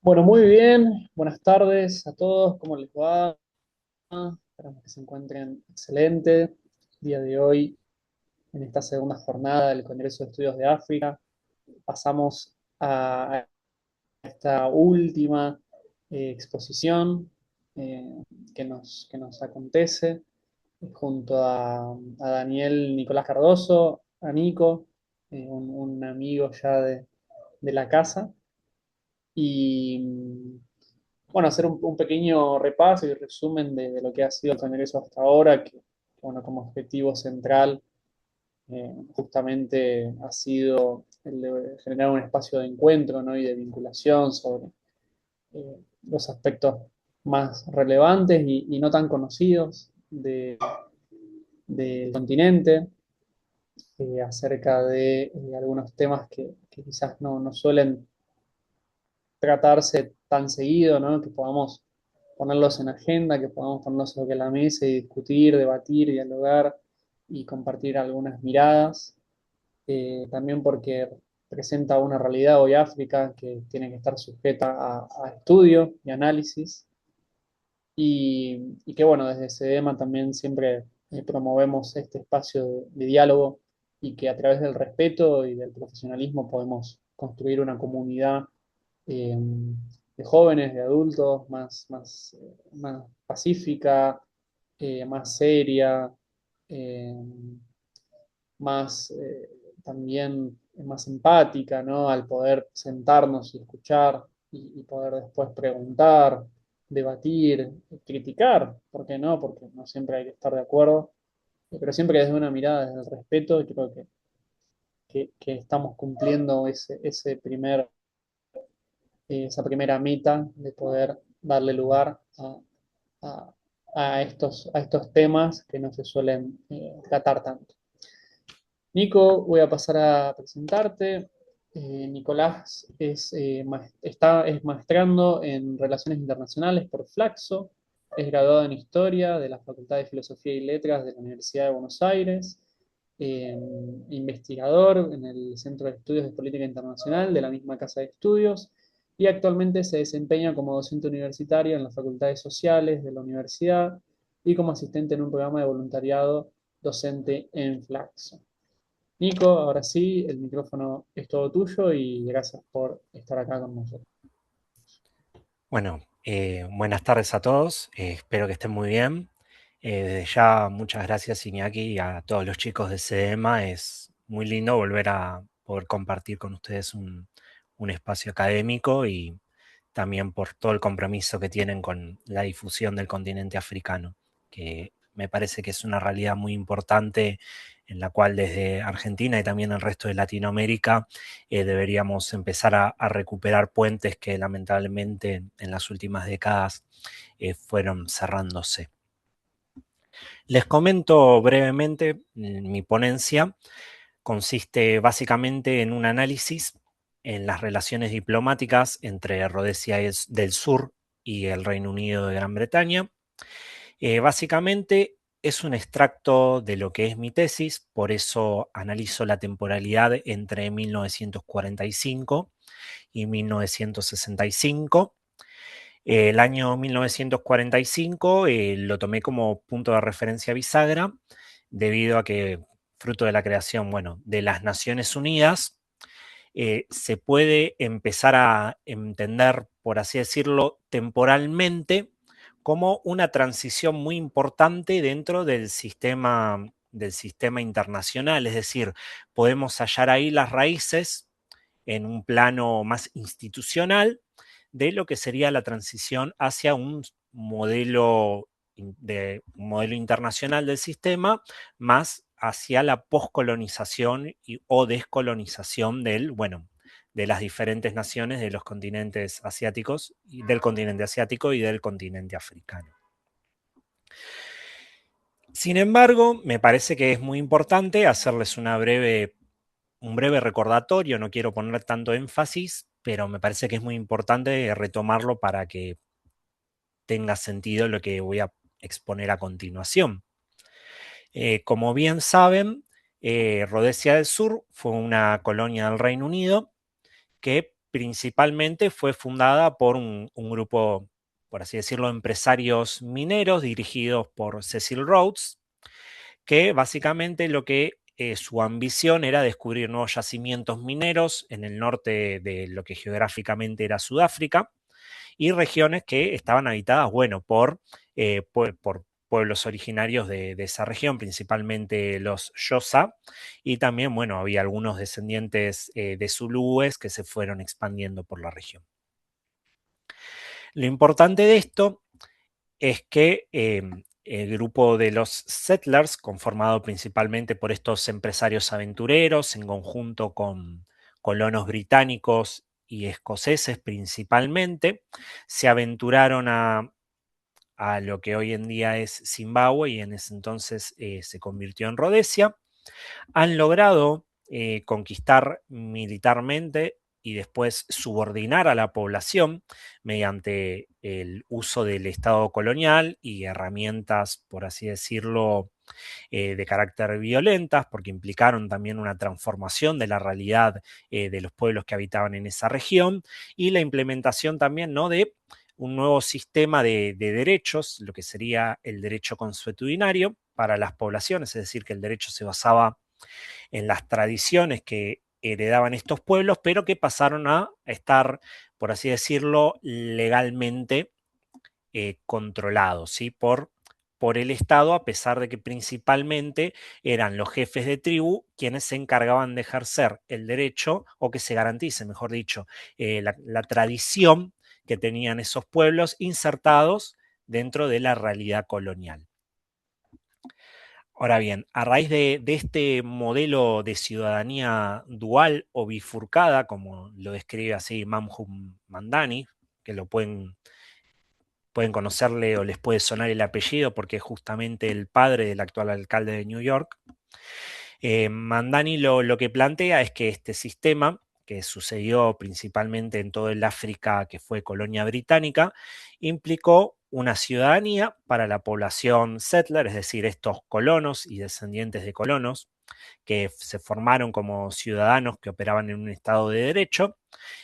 Bueno, muy bien. Buenas tardes a todos. ¿Cómo les va? Esperamos que se encuentren excelente. Día de hoy, en esta segunda jornada del Congreso de Estudios de África, pasamos a esta última exposición que nos acontece junto a Daniel Nicolás Cardoso, a Nico, un amigo ya de la casa. Y bueno, hacer un pequeño repaso y resumen de lo que ha sido el Congreso hasta ahora, que bueno, como objetivo central justamente ha sido el de generar un espacio de encuentro, ¿no? Y de vinculación sobre los aspectos más relevantes y no tan conocidos del continente, acerca de algunos temas que quizás no suelen tratarse tan seguido, ¿no? Que podamos ponerlos en agenda, que podamos ponerlos sobre la mesa y discutir, debatir, dialogar y compartir algunas miradas. También porque presenta una realidad hoy África que tiene que estar sujeta a estudio y análisis. Y que bueno, desde SEDEMA también siempre promovemos este espacio de diálogo y que a través del respeto y del profesionalismo podemos construir una comunidad eh, de jóvenes, de adultos, más pacífica, más seria, eh, más también más empática, ¿no? Al poder sentarnos y escuchar y poder después preguntar, debatir, criticar, ¿por qué no? Porque no siempre hay que estar de acuerdo, pero siempre desde una mirada, desde el respeto, y creo que estamos cumpliendo esa primera meta de poder darle lugar a- a estos temas que no se suelen tratar tanto. Nico, voy a pasar a presentarte. Nicolás es maestrando en Relaciones Internacionales por Flaxo, es graduado en Historia de la Facultad de Filosofía y Letras de la Universidad de Buenos Aires, eh, investigador en el Centro de Estudios de Política Internacional de la misma Casa de Estudios y actualmente se desempeña como docente universitario en las Facultades Sociales de la universidad y como asistente en un programa de voluntariado docente en Flaxo. Nico, ahora sí, el micrófono es todo tuyo y gracias por estar acá con nosotros. Bueno, buenas tardes a todos, espero que estén muy bien. Desde ya, muchas gracias Iñaki y a todos los chicos de CEMA. Es muy lindo volver a poder compartir con ustedes un espacio académico y también por todo el compromiso que tienen con la difusión del continente africano, que me parece que es una realidad muy importante en la cual desde Argentina y también el resto de Latinoamérica deberíamos empezar a recuperar puentes que lamentablemente en las últimas décadas fueron cerrándose. Les comento brevemente, mi ponencia consiste básicamente en un análisis en las relaciones diplomáticas entre Rhodesia del Sur y el Reino Unido de Gran Bretaña. Básicamente es un extracto de lo que es mi tesis, por eso analizo la temporalidad entre 1945 y 1965. El año 1945 lo tomé como punto de referencia bisagra, debido a que, fruto de la creación, bueno, de las Naciones Unidas, se puede empezar a entender, por así decirlo, temporalmente, como una transición muy importante dentro del sistema internacional. Es decir, podemos hallar ahí las raíces en un plano más institucional de lo que sería la transición hacia un modelo internacional del sistema, más hacia la poscolonización o descolonización bueno, de las diferentes naciones de los continentes asiáticos, del continente asiático y del continente africano. Sin embargo, me parece que es muy importante hacerles un breve recordatorio, no quiero poner tanto énfasis, pero me parece que es muy importante retomarlo para que tenga sentido lo que voy a exponer a continuación. Como bien saben, Rhodesia del Sur fue una colonia del Reino Unido que principalmente fue fundada por un grupo, por así decirlo, empresarios mineros dirigidos por Cecil Rhodes, que básicamente su ambición era descubrir nuevos yacimientos mineros en el norte de lo que geográficamente era Sudáfrica y regiones que estaban habitadas, bueno, por pueblos originarios de esa región, principalmente los Xhosa, y también, bueno, había algunos descendientes de zulúes que se fueron expandiendo por la región. Lo importante de esto es que el grupo de los settlers, conformado principalmente por estos empresarios aventureros, en conjunto con colonos británicos y escoceses principalmente, se aventuraron a lo que hoy en día es Zimbabue y en ese entonces se convirtió en Rodesia. Han logrado conquistar militarmente y después subordinar a la población mediante el uso del Estado colonial y herramientas, por así decirlo, de carácter violentas, porque implicaron también una transformación de la realidad de los pueblos que habitaban en esa región y la implementación también, ¿no?, de un nuevo sistema de derechos, lo que sería el derecho consuetudinario para las poblaciones, es decir, que el derecho se basaba en las tradiciones que heredaban estos pueblos, pero que pasaron a estar, por así decirlo, legalmente controlados, ¿sí? Por el Estado, a pesar de que principalmente eran los jefes de tribu quienes se encargaban de ejercer el derecho o que se garantice, mejor dicho, la tradición que tenían esos pueblos insertados dentro de la realidad colonial. Ahora bien, a raíz de este modelo de ciudadanía dual o bifurcada, como lo describe así Mamhum Mandani, que pueden conocerle o les puede sonar el apellido porque es justamente el padre del actual alcalde de New York. Mandani lo que plantea es que este sistema, que sucedió principalmente en todo el África que fue colonia británica, implicó una ciudadanía para la población settler, es decir, estos colonos y descendientes de colonos que se formaron como ciudadanos que operaban en un estado de derecho,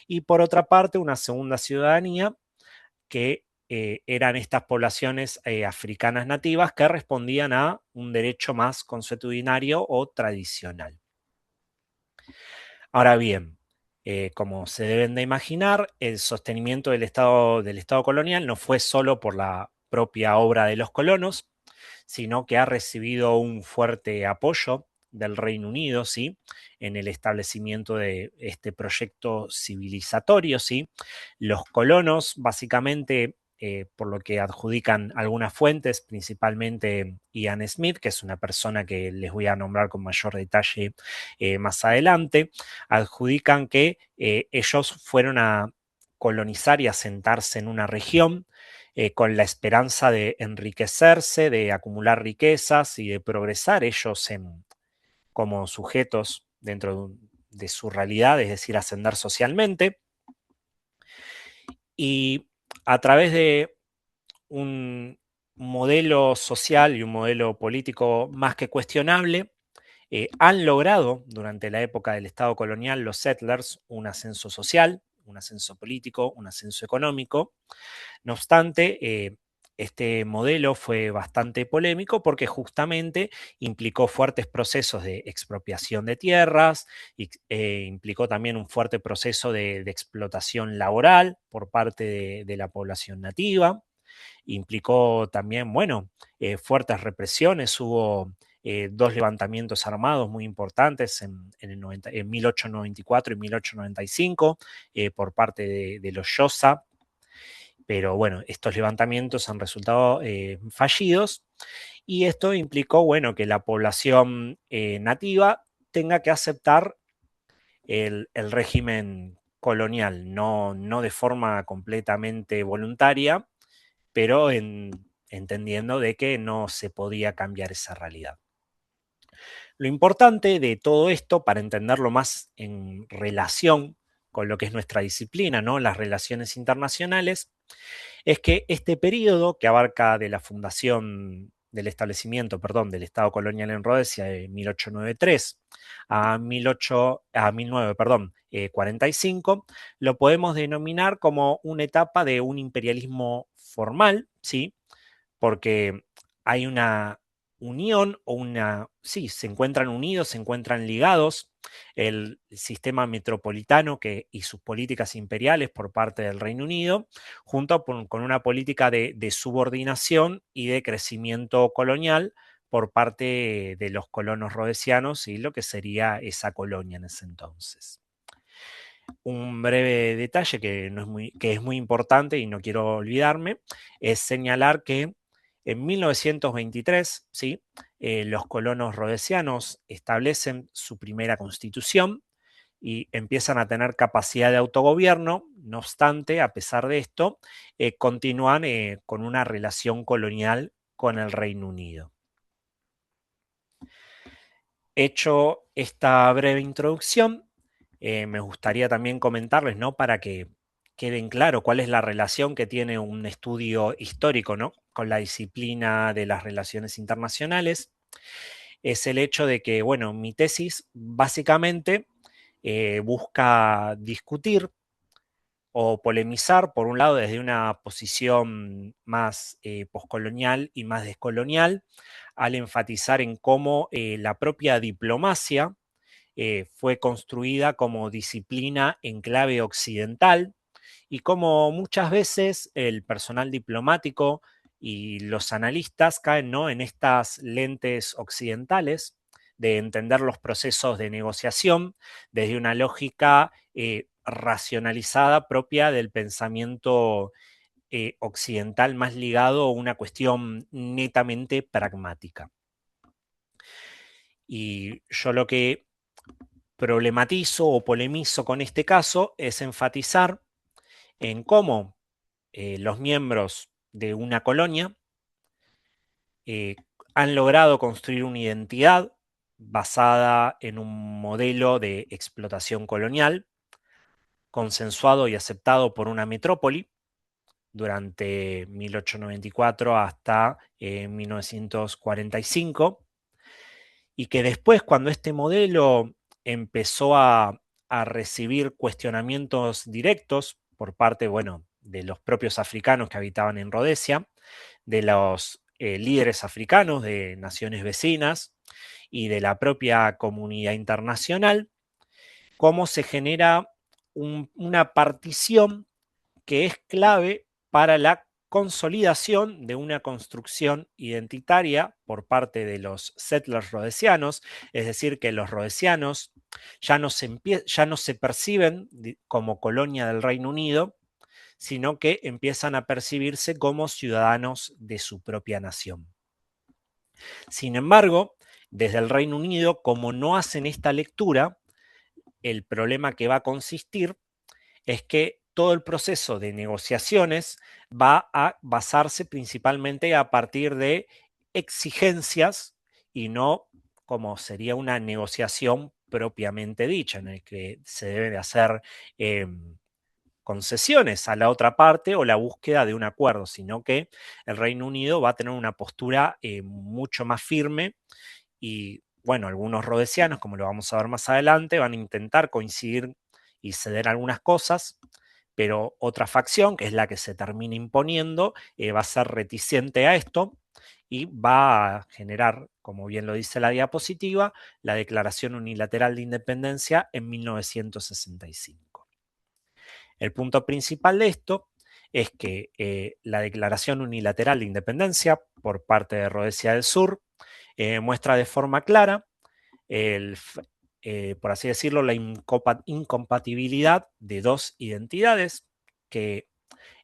y por otra parte una segunda ciudadanía que eran estas poblaciones africanas nativas que respondían a un derecho más consuetudinario o tradicional. Ahora bien, como se deben de imaginar, el sostenimiento del Estado colonial no fue solo por la propia obra de los colonos, sino que ha recibido un fuerte apoyo del Reino Unido, ¿sí?, en el establecimiento de este proyecto civilizatorio, ¿sí? Los colonos, básicamente, por lo que adjudican algunas fuentes, principalmente Ian Smith, que es una persona que les voy a nombrar con mayor detalle más adelante, adjudican que ellos fueron a colonizar y asentarse en una región con la esperanza de enriquecerse, de acumular riquezas y de progresar ellos como sujetos dentro de su realidad, es decir, ascender socialmente. Y a través de un modelo social y un modelo político más que cuestionable, han logrado durante la época del Estado colonial los settlers un ascenso social, un ascenso político, un ascenso económico. No obstante, este modelo fue bastante polémico porque justamente implicó fuertes procesos de expropiación de tierras, y, implicó también un fuerte proceso de explotación laboral por parte de la población nativa, implicó también, bueno, fuertes represiones, hubo dos levantamientos armados muy importantes en 1894 y 1895 por parte de los Xhosa, pero bueno, estos levantamientos han resultado fallidos y esto implicó, bueno, que la población nativa tenga que aceptar el régimen colonial, no de forma completamente voluntaria, pero entendiendo de que no se podía cambiar esa realidad. Lo importante de todo esto, para entenderlo más en relación con lo que es nuestra disciplina, ¿no?, las relaciones internacionales, es que este periodo que abarca de la fundación del establecimiento, perdón, del Estado colonial en Rhodesia de 1893 a 1945, lo podemos denominar como una etapa de un imperialismo formal, ¿sí? Porque hay una unión o sí, se encuentran unidos, se encuentran ligados el sistema metropolitano y sus políticas imperiales por parte del Reino Unido, junto con una política de subordinación y de crecimiento colonial por parte de los colonos rhodesianos y lo que sería esa colonia en ese entonces. Un breve detalle que es muy importante y no quiero olvidarme es señalar que en 1923, ¿sí? Los colonos rhodesianos establecen su primera constitución y empiezan a tener capacidad de autogobierno. No obstante, a pesar de esto, continúan con una relación colonial con el Reino Unido. Hecho esta breve introducción, me gustaría también comentarles, ¿no? Para que queden claro cuál es la relación que tiene un estudio histórico, ¿no? Con la disciplina de las relaciones internacionales. Es el hecho de que, bueno, mi tesis básicamente busca discutir o polemizar, por un lado, desde una posición más poscolonial y más descolonial, al enfatizar en cómo la propia diplomacia fue construida como disciplina en clave occidental y como muchas veces el personal diplomático y los analistas caen, ¿no?, en estas lentes occidentales de entender los procesos de negociación desde una lógica racionalizada propia del pensamiento occidental más ligado a una cuestión netamente pragmática. Y yo lo que problematizo o polemizo con este caso es enfatizar en cómo los miembros de una colonia eh, han logrado construir una identidad basada en un modelo de explotación colonial, consensuado y aceptado por una metrópoli durante 1894 hasta 1945, y que después, cuando este modelo empezó a recibir cuestionamientos directos por parte, bueno, de los propios africanos que habitaban en Rhodesia, de los líderes africanos de naciones vecinas y de la propia comunidad internacional, cómo se genera una partición que es clave para la consolidación de una construcción identitaria por parte de los settlers rhodesianos, es decir, que los rhodesianos ya no se perciben como colonia del Reino Unido, sino que empiezan a percibirse como ciudadanos de su propia nación. Sin embargo, desde el Reino Unido, como no hacen esta lectura, el problema que va a consistir es que todo el proceso de negociaciones va a basarse principalmente a partir de exigencias y no como sería una negociación propiamente dicha, en el que se debe de hacer concesiones a la otra parte o la búsqueda de un acuerdo, sino que el Reino Unido va a tener una postura mucho más firme y, bueno, algunos rhodesianos, como lo vamos a ver más adelante, van a intentar coincidir y ceder algunas cosas, pero otra facción, que es la que se termina imponiendo, va a ser reticente a esto y va a generar, como bien lo dice la diapositiva, la Declaración Unilateral de Independencia en 1965. El punto principal de esto es que la Declaración Unilateral de Independencia por parte de Rhodesia del Sur muestra de forma clara, el, por así decirlo, la incompatibilidad de dos identidades que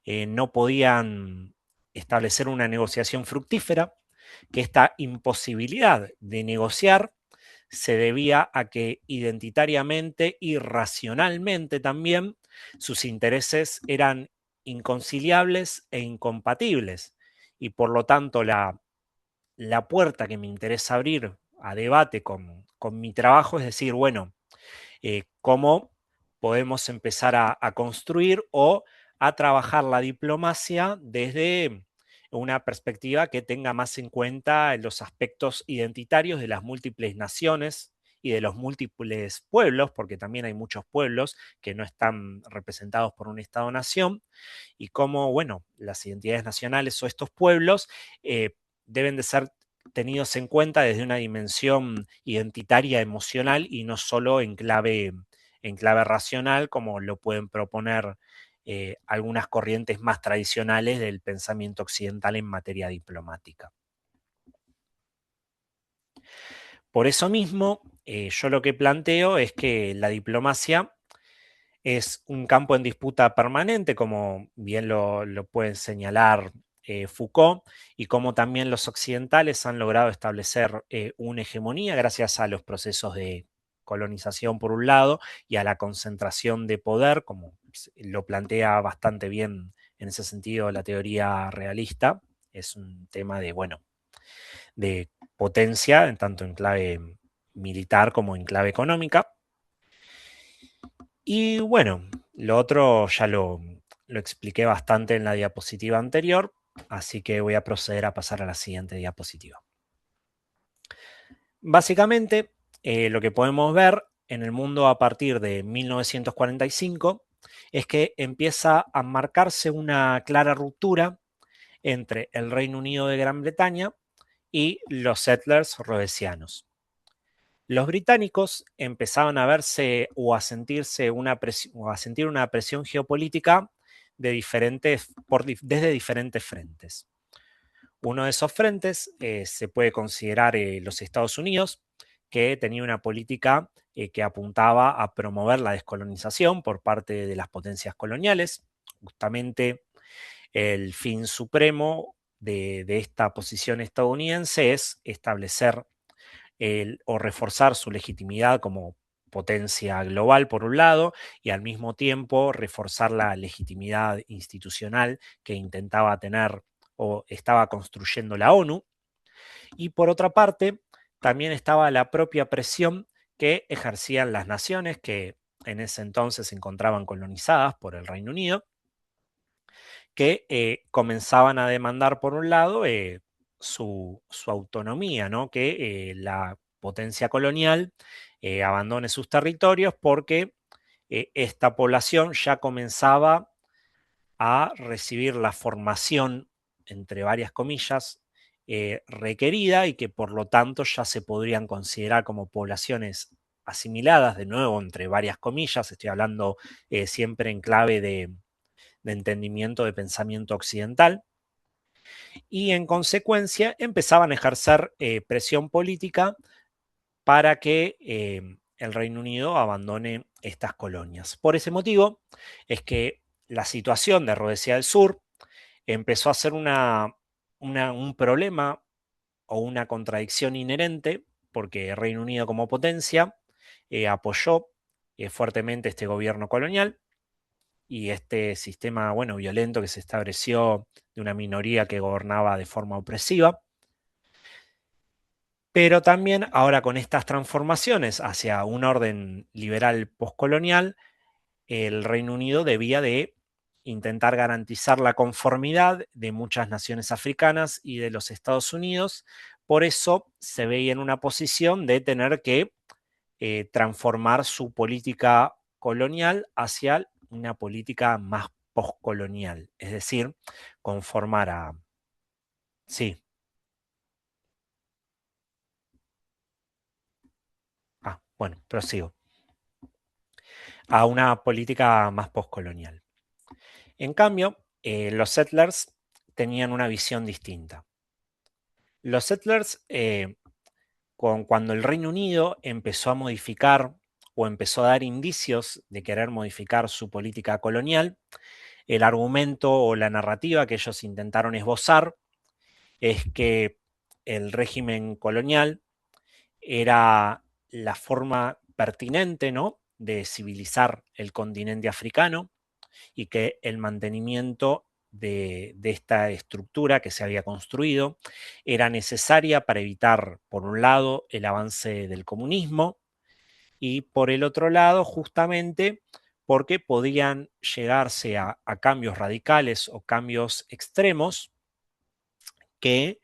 no podían establecer una negociación fructífera, que esta imposibilidad de negociar se debía a que identitariamente y racionalmente también sus intereses eran inconciliables e incompatibles, y por lo tanto la puerta que me interesa abrir a debate con mi trabajo es decir, bueno, cómo podemos empezar a construir o a trabajar la diplomacia desde una perspectiva que tenga más en cuenta los aspectos identitarios de las múltiples naciones y de los múltiples pueblos, porque también hay muchos pueblos que no están representados por un Estado-nación, y cómo, bueno, las identidades nacionales o estos pueblos deben de ser tenidos en cuenta desde una dimensión identitaria emocional y no solo en clave racional, como lo pueden proponer algunas corrientes más tradicionales del pensamiento occidental en materia diplomática. Por eso mismo, yo lo que planteo es que la diplomacia es un campo en disputa permanente, como bien lo pueden señalar Foucault, y como también los occidentales han logrado establecer una hegemonía gracias a los procesos de colonización por un lado y a la concentración de poder, como lo plantea bastante bien en ese sentido la teoría realista. Es un tema de, bueno, de potencia, tanto en clave militar como en clave económica. Y bueno, lo otro ya lo expliqué bastante en la diapositiva anterior, así que voy a proceder a pasar a la siguiente diapositiva. Básicamente, lo que podemos ver en el mundo a partir de 1945 es que empieza a marcarse una clara ruptura entre el Reino Unido de Gran Bretaña y los settlers rhodesianos. Los británicos empezaban a verse o a sentirse o a sentir una presión geopolítica desde diferentes frentes. Uno de esos frentes se puede considerar los Estados Unidos, que tenía una política que apuntaba a promover la descolonización por parte de las potencias coloniales. Justamente el fin supremo de esta posición estadounidense es establecer o reforzar su legitimidad como potencia global, por un lado, y al mismo tiempo reforzar la legitimidad institucional que intentaba tener o estaba construyendo la ONU. Y por otra parte, también estaba la propia presión que ejercían las naciones que en ese entonces se encontraban colonizadas por el Reino Unido, que comenzaban a demandar, por un lado, su autonomía, ¿no? Que la potencia colonial abandone sus territorios porque esta población ya comenzaba a recibir la formación, entre varias comillas, requerida y que por lo tanto ya se podrían considerar como poblaciones asimiladas, de nuevo, entre varias comillas, estoy hablando siempre en clave de entendimiento de pensamiento occidental, y en consecuencia empezaban a ejercer presión política para que el Reino Unido abandone estas colonias. Por ese motivo es que la situación de Rhodesia del Sur empezó a ser un problema o una contradicción inherente, porque el Reino Unido como potencia apoyó fuertemente este gobierno colonial y este sistema, bueno, violento que se estableció de una minoría que gobernaba de forma opresiva. Pero también ahora con estas transformaciones hacia un orden liberal postcolonial, el Reino Unido debía de intentar garantizar la conformidad de muchas naciones africanas y de los Estados Unidos. Por eso se veía en una posición de tener que transformar su política colonial hacia una política más postcolonial, es decir, conformar a... Sí, bueno, prosigo. A una política más postcolonial. En cambio, los settlers tenían una visión distinta. Los settlers, cuando el Reino Unido empezó a modificar o empezó a dar indicios de querer modificar su política colonial, el argumento o la narrativa que ellos intentaron esbozar es que el régimen colonial era la forma pertinente, ¿no?, de civilizar el continente africano y que el mantenimiento de esta estructura que se había construido era necesaria para evitar, por un lado, el avance del comunismo y por el otro lado, justamente porque podían llegarse a cambios radicales o cambios extremos que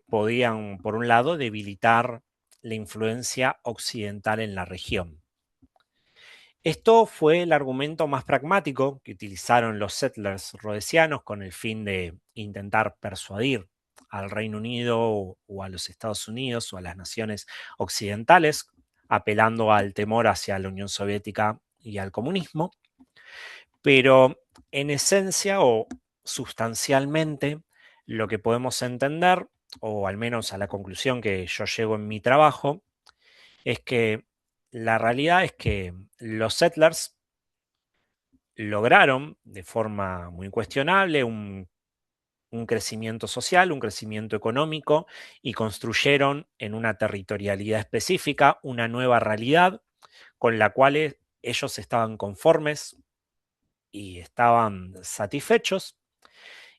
podían, por un lado, debilitar la influencia occidental en la región. Esto fue el argumento más pragmático que utilizaron los settlers rhodesianos con el fin de intentar persuadir al Reino Unido o a los Estados Unidos o a las naciones occidentales, apelando al temor hacia la Unión Soviética y al comunismo. Pero en esencia o sustancialmente, lo que podemos entender, o al menos a la conclusión que yo llego en mi trabajo, es que la realidad es que los settlers lograron de forma muy cuestionable un crecimiento social, un crecimiento económico y construyeron en una territorialidad específica una nueva realidad con la cual ellos estaban conformes y estaban satisfechos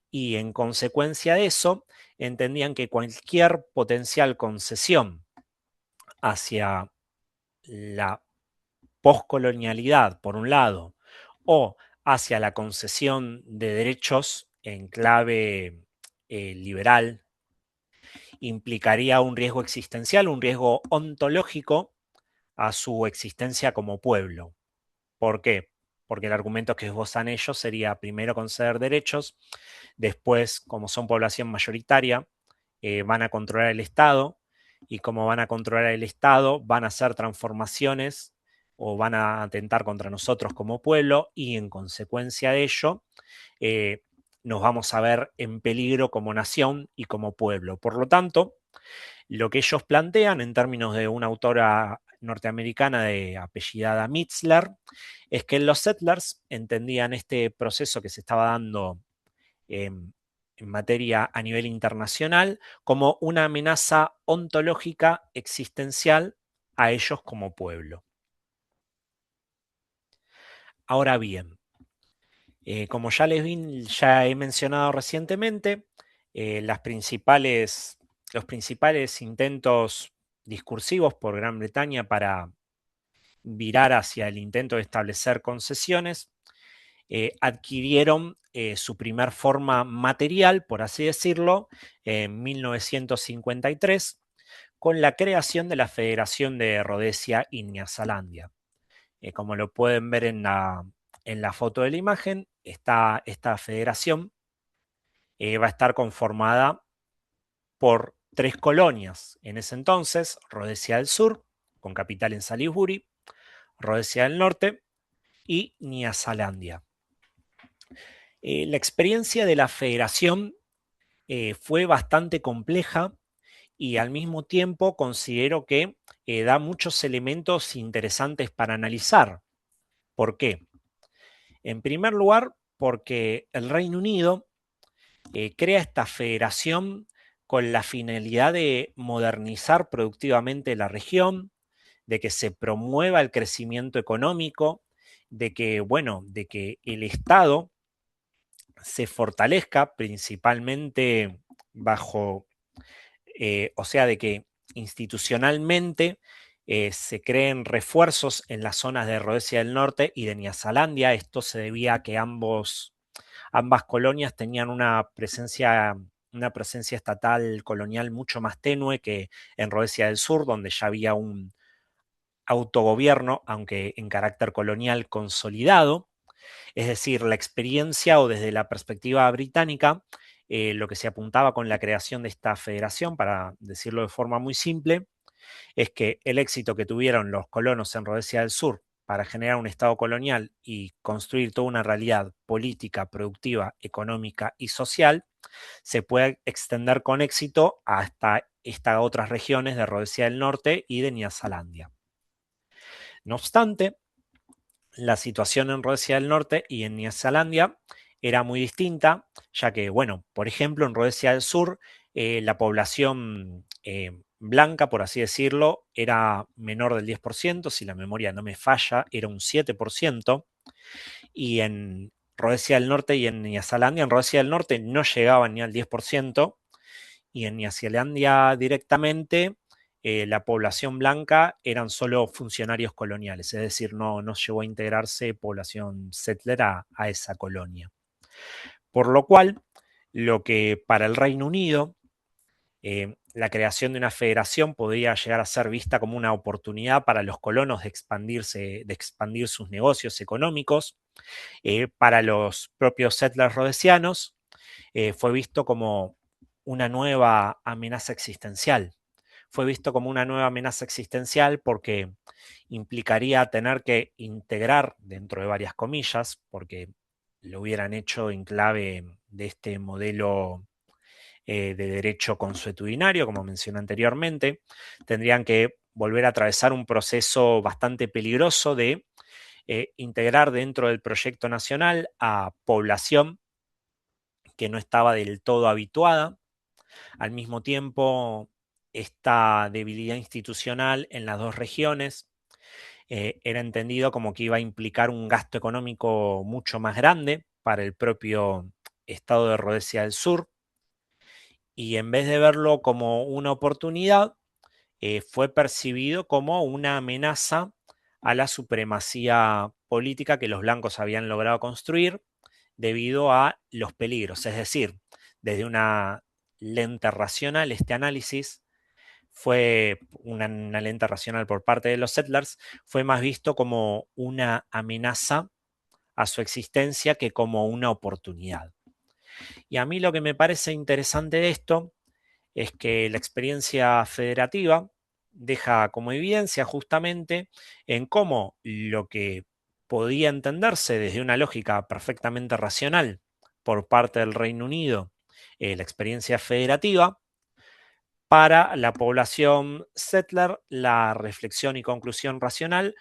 y en consecuencia de eso entendían que cualquier potencial concesión hacia la poscolonialidad, por un lado, o hacia la concesión de derechos en clave liberal, implicaría un riesgo existencial, un riesgo ontológico a su existencia como pueblo. ¿Por qué? Porque el argumento que esbozan ellos sería primero conceder derechos, después, como son población mayoritaria, van a controlar el Estado, y como van a controlar el Estado, van a hacer transformaciones o van a atentar contra nosotros como pueblo, y en consecuencia de ello, eh, nos vamos a ver en peligro como nación y como pueblo. Por lo tanto, lo que ellos plantean en términos de una autora norteamericana de apellidada Mitzler es que los settlers entendían este proceso que se estaba dando en materia a nivel internacional como una amenaza ontológica existencial a ellos como pueblo. Ahora bien, como ya he mencionado recientemente, los principales intentos discursivos por Gran Bretaña para virar hacia el intento de establecer concesiones adquirieron su primer forma material, por así decirlo, en 1953, con la creación de la Federación de Rhodesia y Nyasalandia. Como lo pueden ver en la foto de la imagen, esta federación va a estar conformada por tres colonias. En ese entonces, Rhodesia del Sur, con capital en Salisbury, Rhodesia del Norte y Nyasalandia. La experiencia de la federación fue bastante compleja y al mismo tiempo considero que da muchos elementos interesantes para analizar. ¿Por qué? En primer lugar, porque el Reino Unido crea esta federación con la finalidad de modernizar productivamente la región, de que se promueva el crecimiento económico, de que, bueno, de que el Estado se fortalezca principalmente bajo, o sea, de que institucionalmente se creen refuerzos en las zonas de Rhodesia del Norte y de Nyasalandia. Esto se debía a que ambas colonias tenían una presencia estatal colonial mucho más tenue que en Rhodesia del Sur, donde ya había un autogobierno, aunque en carácter colonial consolidado. Es decir, la experiencia o desde la perspectiva británica, lo que se apuntaba con la creación de esta federación, para decirlo de forma muy simple, es que el éxito que tuvieron los colonos en Rhodesia del Sur para generar un Estado colonial y construir toda una realidad política, productiva, económica y social, se puede extender con éxito hasta estas otras regiones de Rhodesia del Norte y de Nyasalandia. No obstante, la situación en Rhodesia del Norte y en Nyasalandia era muy distinta, ya que, bueno, por ejemplo, en Rhodesia del Sur, la población blanca, por así decirlo, era menor del 10%, si la memoria no me falla, era un 7%, y en Rhodesia del Norte y en Nyasalandia, en Rhodesia del Norte no llegaban ni al 10%, y en Nyasalandia directamente la población blanca eran solo funcionarios coloniales, es decir, no llegó a integrarse población settler a esa colonia. Por lo cual, lo que para el Reino Unido la creación de una federación podría llegar a ser vista como una oportunidad para los colonos de expandir sus negocios económicos. Para los propios settlers rhodesianos fue visto como una nueva amenaza existencial. Fue visto como una nueva amenaza existencial porque implicaría tener que integrar, dentro de varias comillas, porque lo hubieran hecho en clave de este modelo de derecho consuetudinario, como mencioné anteriormente, tendrían que volver a atravesar un proceso bastante peligroso de integrar dentro del proyecto nacional a población que no estaba del todo habituada. Al mismo tiempo, esta debilidad institucional en las dos regiones era entendido como que iba a implicar un gasto económico mucho más grande para el propio estado de Rhodesia del Sur, y en vez de verlo como una oportunidad, fue percibido como una amenaza a la supremacía política que los blancos habían logrado construir debido a los peligros. Es decir, desde una lente racional, este análisis fue una lente racional por parte de los settlers, fue más visto como una amenaza a su existencia que como una oportunidad. Y a mí lo que me parece interesante de esto es que la experiencia federativa deja como evidencia justamente en cómo lo que podía entenderse desde una lógica perfectamente racional por parte del Reino Unido, la experiencia federativa, para la población settler, la reflexión y conclusión racional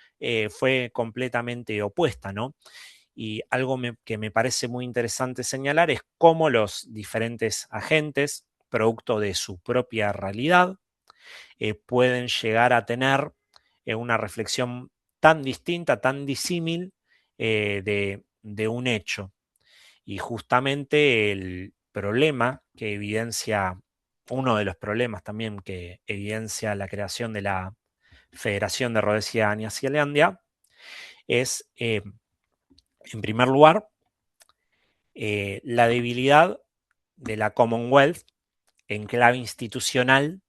fue completamente opuesta, ¿no? Y algo que me parece muy interesante señalar es cómo los diferentes agentes, producto de su propia realidad, pueden llegar a tener una reflexión tan distinta, tan disímil de un hecho. Y justamente el problema que evidencia, uno de los problemas también que evidencia la creación de la Federación de Rhodesia y Suazilandia es, en primer lugar, la debilidad de la Commonwealth en clave institucional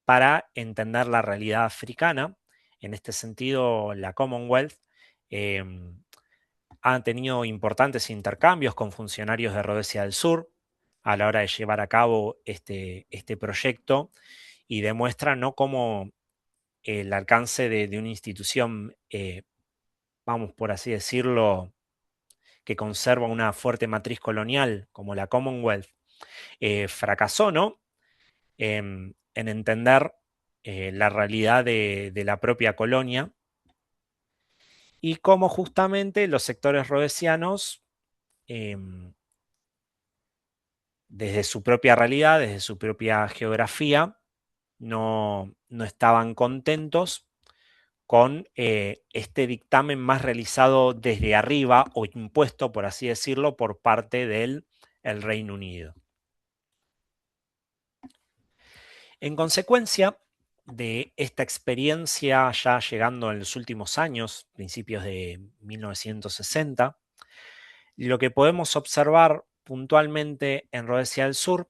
para entender la realidad africana. En este sentido, la Commonwealth eh, ha tenido importantes intercambios con funcionarios de Rhodesia del Sur a la hora de llevar a cabo este proyecto, y demuestra, ¿no?, cómo el alcance de una institución, vamos por así decirlo, que conserva una fuerte matriz colonial como la Commonwealth, fracasó, ¿no?, en entender la realidad de la propia colonia, y cómo justamente los sectores rhodesianos, em, desde su propia realidad, desde su propia geografía, no estaban contentos con este dictamen más realizado desde arriba o impuesto, por así decirlo, por parte del el Reino Unido. En consecuencia de esta experiencia, ya llegando en los últimos años, principios de 1960, lo que podemos observar puntualmente en Rhodesia del Sur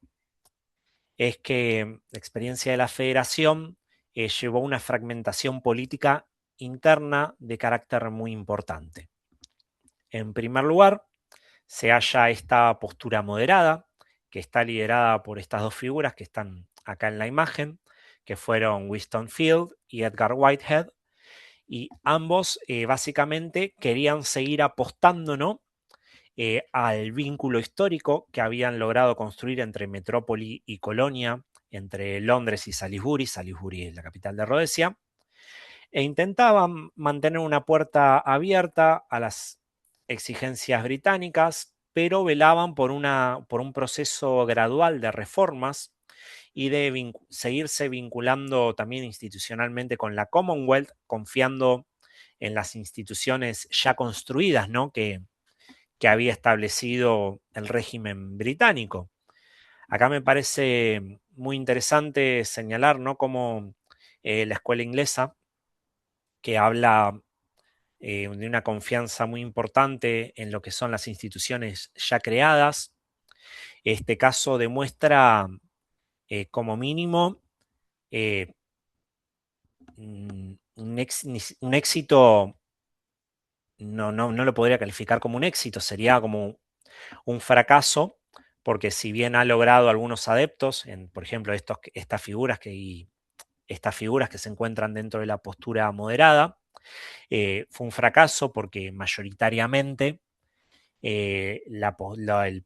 es que la experiencia de la federación llevó a una fragmentación política interna de carácter muy importante. En primer lugar, se halla esta postura moderada, que está liderada por estas dos figuras que están acá en la imagen, que fueron Winston Field y Edgar Whitehead, y ambos básicamente querían seguir apostando, ¿no?, al vínculo histórico que habían logrado construir entre metrópoli y colonia, entre Londres y Salisbury. Salisbury es la capital de Rhodesia, e intentaban mantener una puerta abierta a las exigencias británicas, pero velaban por un proceso gradual de reformas y de seguirse vinculando también institucionalmente con la Commonwealth, confiando en las instituciones ya construidas, ¿no?, que había establecido el régimen británico. Acá me parece muy interesante señalar, ¿no?, cómo la escuela inglesa, que habla de una confianza muy importante en lo que son las instituciones ya creadas, este caso demuestra como mínimo un éxito, no lo podría calificar como un éxito, sería como un fracaso, porque si bien ha logrado algunos adeptos, por ejemplo, estas figuras que se encuentran dentro de la postura moderada, fue un fracaso porque mayoritariamente el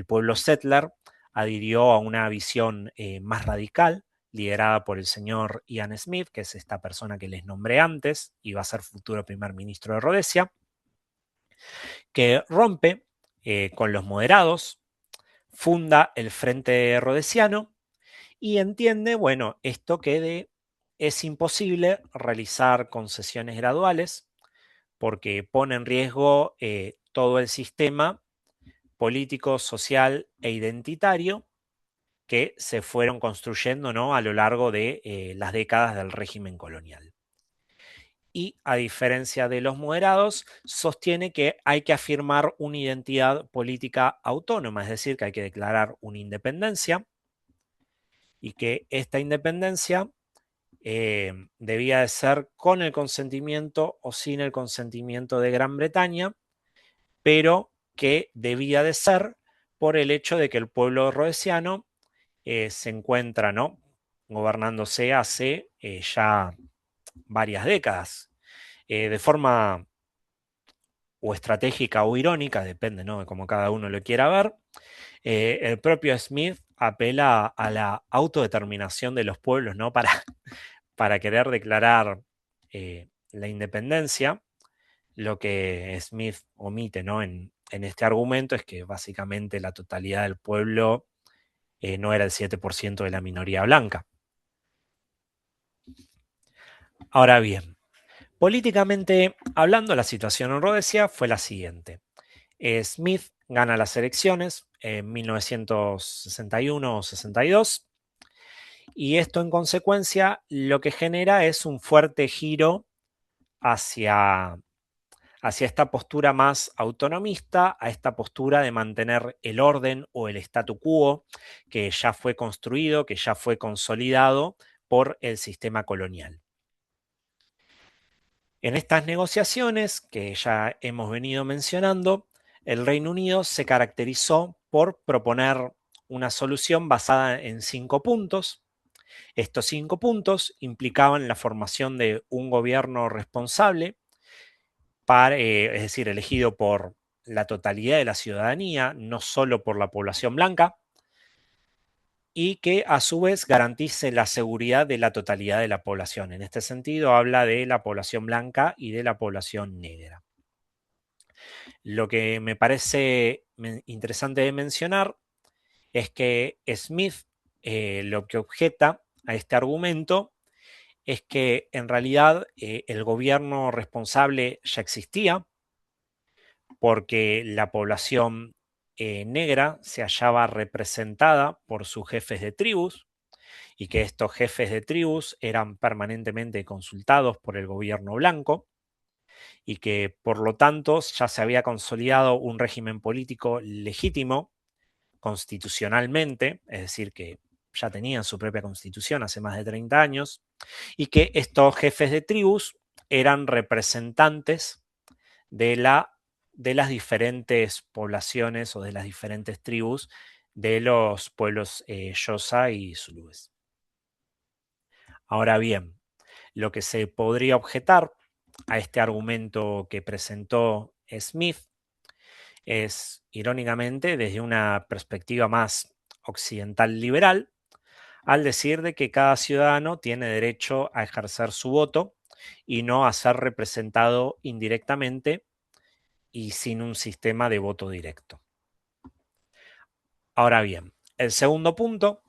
pueblo settler adhirió a una visión más radical, liderada por el señor Ian Smith, que es esta persona que les nombré antes y va a ser futuro primer ministro de Rhodesia, que rompe con los moderados, funda el Frente Rhodesiano y entiende, bueno, es imposible realizar concesiones graduales porque pone en riesgo todo el sistema político, social e identitario que se fueron construyendo, ¿no?, a lo largo de las décadas del régimen colonial. Y a diferencia de los moderados, sostiene que hay que afirmar una identidad política autónoma, es decir, que hay que declarar una independencia y que esta independencia debía de ser con el consentimiento o sin el consentimiento de Gran Bretaña, pero que debía de ser por el hecho de que el pueblo rhodesiano se encuentra, ¿no?, gobernándose hace ya varias décadas, de forma o estratégica o irónica, depende, ¿no?, de cómo cada uno lo quiera ver. El propio Smith apela a la autodeterminación de los pueblos, ¿no?, para querer declarar la independencia. Lo que Smith omite, ¿no?, en este argumento es que básicamente la totalidad del pueblo no era el 7% de la minoría blanca. Ahora bien, políticamente hablando, la situación en Rhodesia fue la siguiente. Smith gana las elecciones en 1961 o 62 y esto en consecuencia lo que genera es un fuerte giro hacia esta postura más autonomista, a esta postura de mantener el orden o el statu quo que ya fue construido, que ya fue consolidado por el sistema colonial. En estas negociaciones que ya hemos venido mencionando, el Reino Unido se caracterizó por proponer una solución basada en 5 puntos. Estos 5 puntos implicaban la formación de un gobierno responsable, es decir, elegido por la totalidad de la ciudadanía, no solo por la población blanca, y que a su vez garantice la seguridad de la totalidad de la población. En este sentido, habla de la población blanca y de la población negra. Lo que me parece interesante de mencionar es que Smith lo que objeta a este argumento es que en realidad el gobierno responsable ya existía, porque la población negra se hallaba representada por sus jefes de tribus y que estos jefes de tribus eran permanentemente consultados por el gobierno blanco y que por lo tanto ya se había consolidado un régimen político legítimo constitucionalmente, es decir, que ya tenían su propia constitución hace más de 30 años, y que estos jefes de tribus eran representantes de, de las diferentes poblaciones o de las diferentes tribus de los pueblos Xhosa y zulúes. Ahora bien, lo que se podría objetar a este argumento que presentó Smith es, irónicamente, desde una perspectiva más occidental liberal, al decir de que cada ciudadano tiene derecho a ejercer su voto y no a ser representado indirectamente y sin un sistema de voto directo. Ahora bien, el segundo punto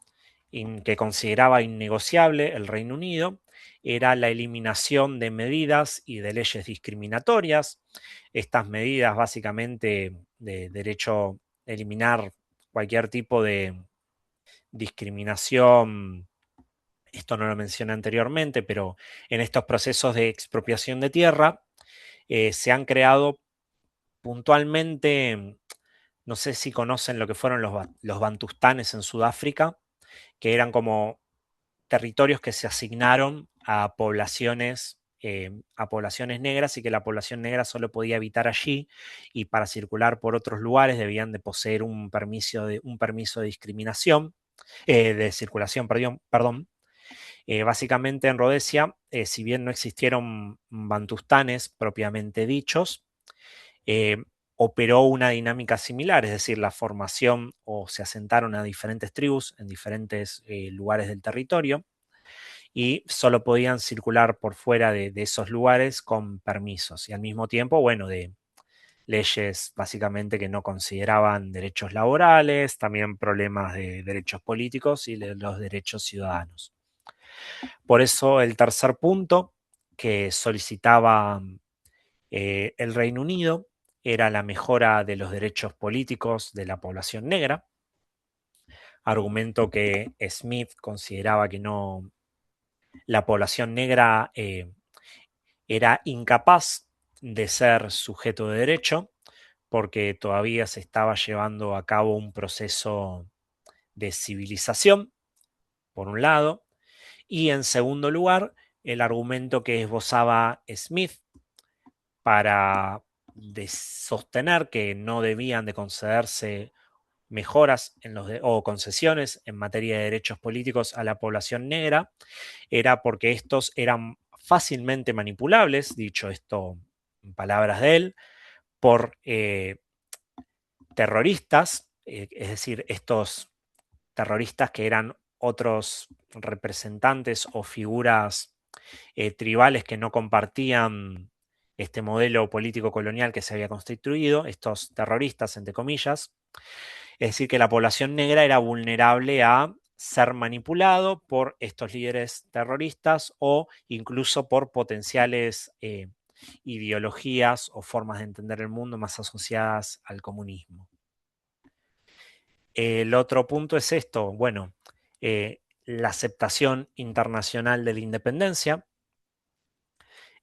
que consideraba innegociable el Reino Unido era la eliminación de medidas y de leyes discriminatorias. Estas medidas básicamente de derecho a eliminar cualquier tipo de discriminación. Esto no lo mencioné anteriormente, pero en estos procesos de expropiación de tierra se han creado puntualmente no sé si conocen lo que fueron los bantustanes en Sudáfrica, que eran como territorios que se asignaron a poblaciones negras y que la población negra solo podía habitar allí y para circular por otros lugares debían de poseer un permiso de discriminación, de circulación, perdón. Básicamente en Rhodesia, si bien no existieron bantustanes propiamente dichos, eh, operó una dinámica similar, es decir, la formación o se asentaron a diferentes tribus en diferentes lugares del territorio y solo podían circular por fuera de esos lugares con permisos y al mismo tiempo, bueno, de leyes básicamente que no consideraban derechos laborales, también problemas de derechos políticos y de los derechos ciudadanos. Por eso el tercer punto que solicitaba el Reino Unido era la mejora de los derechos políticos de la población negra, argumento que Smith consideraba que no, la población negra era incapaz de ser sujeto de derecho porque todavía se estaba llevando a cabo un proceso de civilización, por un lado, y en segundo lugar, el argumento que esbozaba Smith para sostener que no debían de concederse mejoras o concesiones en materia de derechos políticos a la población negra, era porque estos eran fácilmente manipulables, dicho esto en palabras de él, por terroristas, es decir, estos terroristas que eran otros representantes o figuras tribales que no compartían este modelo político colonial que se había constituido, estos terroristas, entre comillas, es decir, que la población negra era vulnerable a ser manipulado por estos líderes terroristas o incluso por potenciales ideologías o formas de entender el mundo más asociadas al comunismo. El otro punto es esto, bueno, la aceptación internacional de la independencia.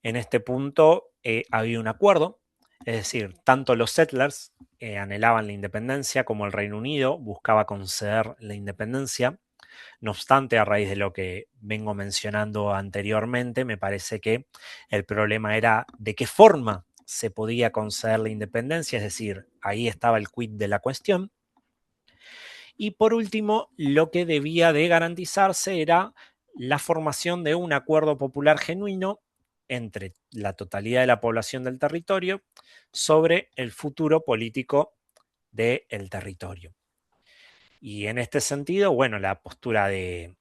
En este punto había un acuerdo, es decir, tanto los settlers anhelaban la independencia como el Reino Unido buscaba conceder la independencia. No obstante, a raíz de lo que vengo mencionando anteriormente, me parece que el problema era de qué forma se podía conceder la independencia, es decir, ahí estaba el quid de la cuestión. Y por último, lo que debía de garantizarse era la formación de un acuerdo popular genuino entre la totalidad de la población del territorio sobre el futuro político del territorio. Y en este sentido, bueno, la postura de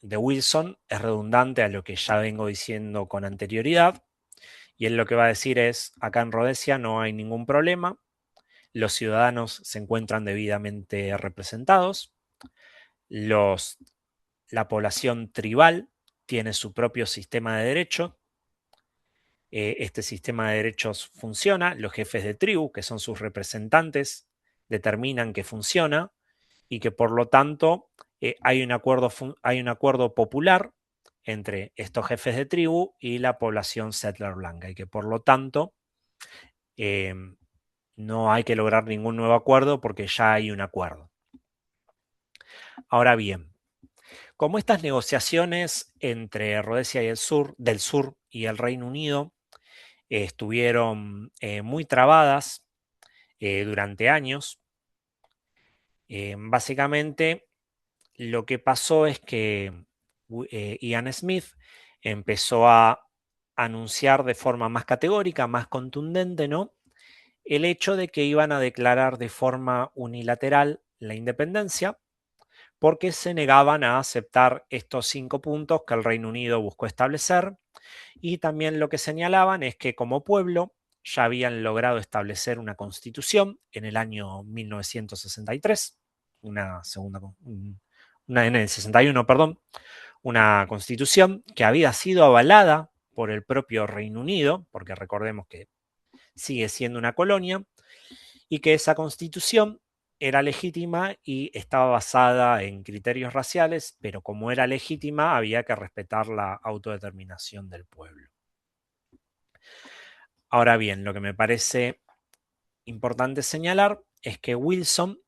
Wilson es redundante a lo que ya vengo diciendo con anterioridad, y él lo que va a decir es, acá en Rhodesia no hay ningún problema, los ciudadanos se encuentran debidamente representados, los, la población tribal tiene su propio sistema de derecho, este sistema de derechos funciona, los jefes de tribu, que son sus representantes, determinan que funciona y que por lo tanto hay un acuerdo popular entre estos jefes de tribu y la población settler blanca y que por lo tanto eh, no hay que lograr ningún nuevo acuerdo porque ya hay un acuerdo. Ahora bien, como estas negociaciones entre Rhodesia y del Sur y el Reino Unido estuvieron muy trabadas durante años, básicamente lo que pasó es que Ian Smith empezó a anunciar de forma más categórica, más contundente, ¿no? El hecho de que iban a declarar de forma unilateral la independencia porque se negaban a aceptar estos 5 puntos que el Reino Unido buscó establecer y también lo que señalaban es que como pueblo ya habían logrado establecer una constitución en el año 1963, una segunda, una en el 61, perdón, una constitución que había sido avalada por el propio Reino Unido, porque recordemos que sigue siendo una colonia, y que esa constitución era legítima y estaba basada en criterios raciales, pero como era legítima había que respetar la autodeterminación del pueblo. Ahora bien, lo que me parece importante señalar es que Wilson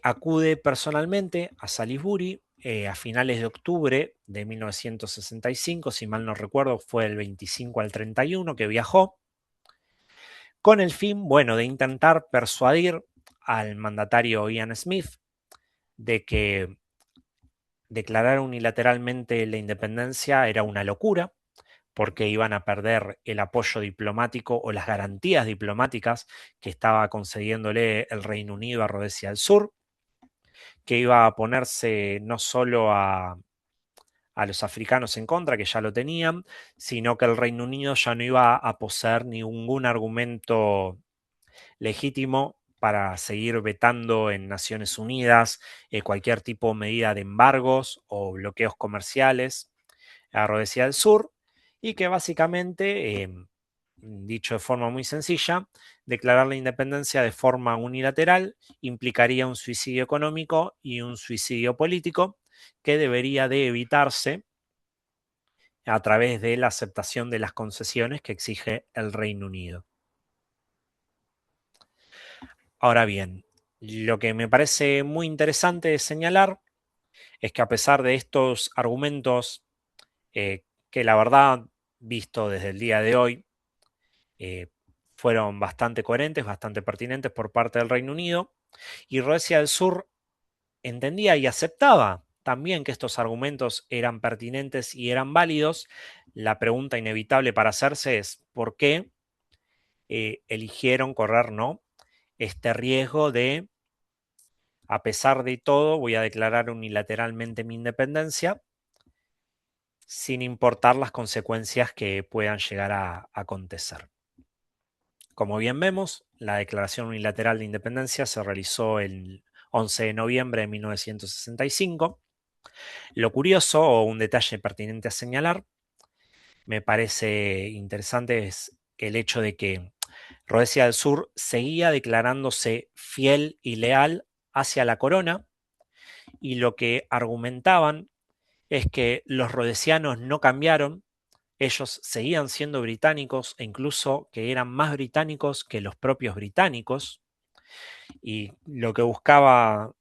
acude personalmente a Salisbury a finales de octubre de 1965, si mal no recuerdo, fue el 25 al 31 que viajó, con el fin, bueno, de intentar persuadir al mandatario Ian Smith de que declarar unilateralmente la independencia era una locura, porque iban a perder el apoyo diplomático o las garantías diplomáticas que estaba concediéndole el Reino Unido a Rhodesia del Sur, que iba a ponerse no solo a los africanos en contra, que ya lo tenían, sino que el Reino Unido ya no iba a poseer ningún argumento legítimo para seguir vetando en Naciones Unidas cualquier tipo de medida de embargos o bloqueos comerciales a Rhodesia del Sur, y que básicamente, dicho de forma muy sencilla, declarar la independencia de forma unilateral implicaría un suicidio económico y un suicidio político que debería de evitarse a través de la aceptación de las concesiones que exige el Reino Unido. Ahora bien, lo que me parece muy interesante de señalar es que a pesar de estos argumentos que la verdad, visto desde el día de hoy, eh, fueron bastante coherentes, bastante pertinentes por parte del Reino Unido, y Rhodesia del Sur entendía y aceptaba también que estos argumentos eran pertinentes y eran válidos. La pregunta inevitable para hacerse es ¿por qué eligieron correr no este riesgo de, a pesar de todo, voy a declarar unilateralmente mi independencia sin importar las consecuencias que puedan llegar a acontecer? Como bien vemos, la Declaración Unilateral de Independencia se realizó el 11 de noviembre de 1965. Lo curioso, o un detalle pertinente a señalar, me parece interesante, es el hecho de que Rhodesia del Sur seguía declarándose fiel y leal hacia la corona, y lo que argumentaban es que los rhodesianos no cambiaron, ellos seguían siendo británicos e incluso que eran más británicos que los propios británicos. Y lo que buscaba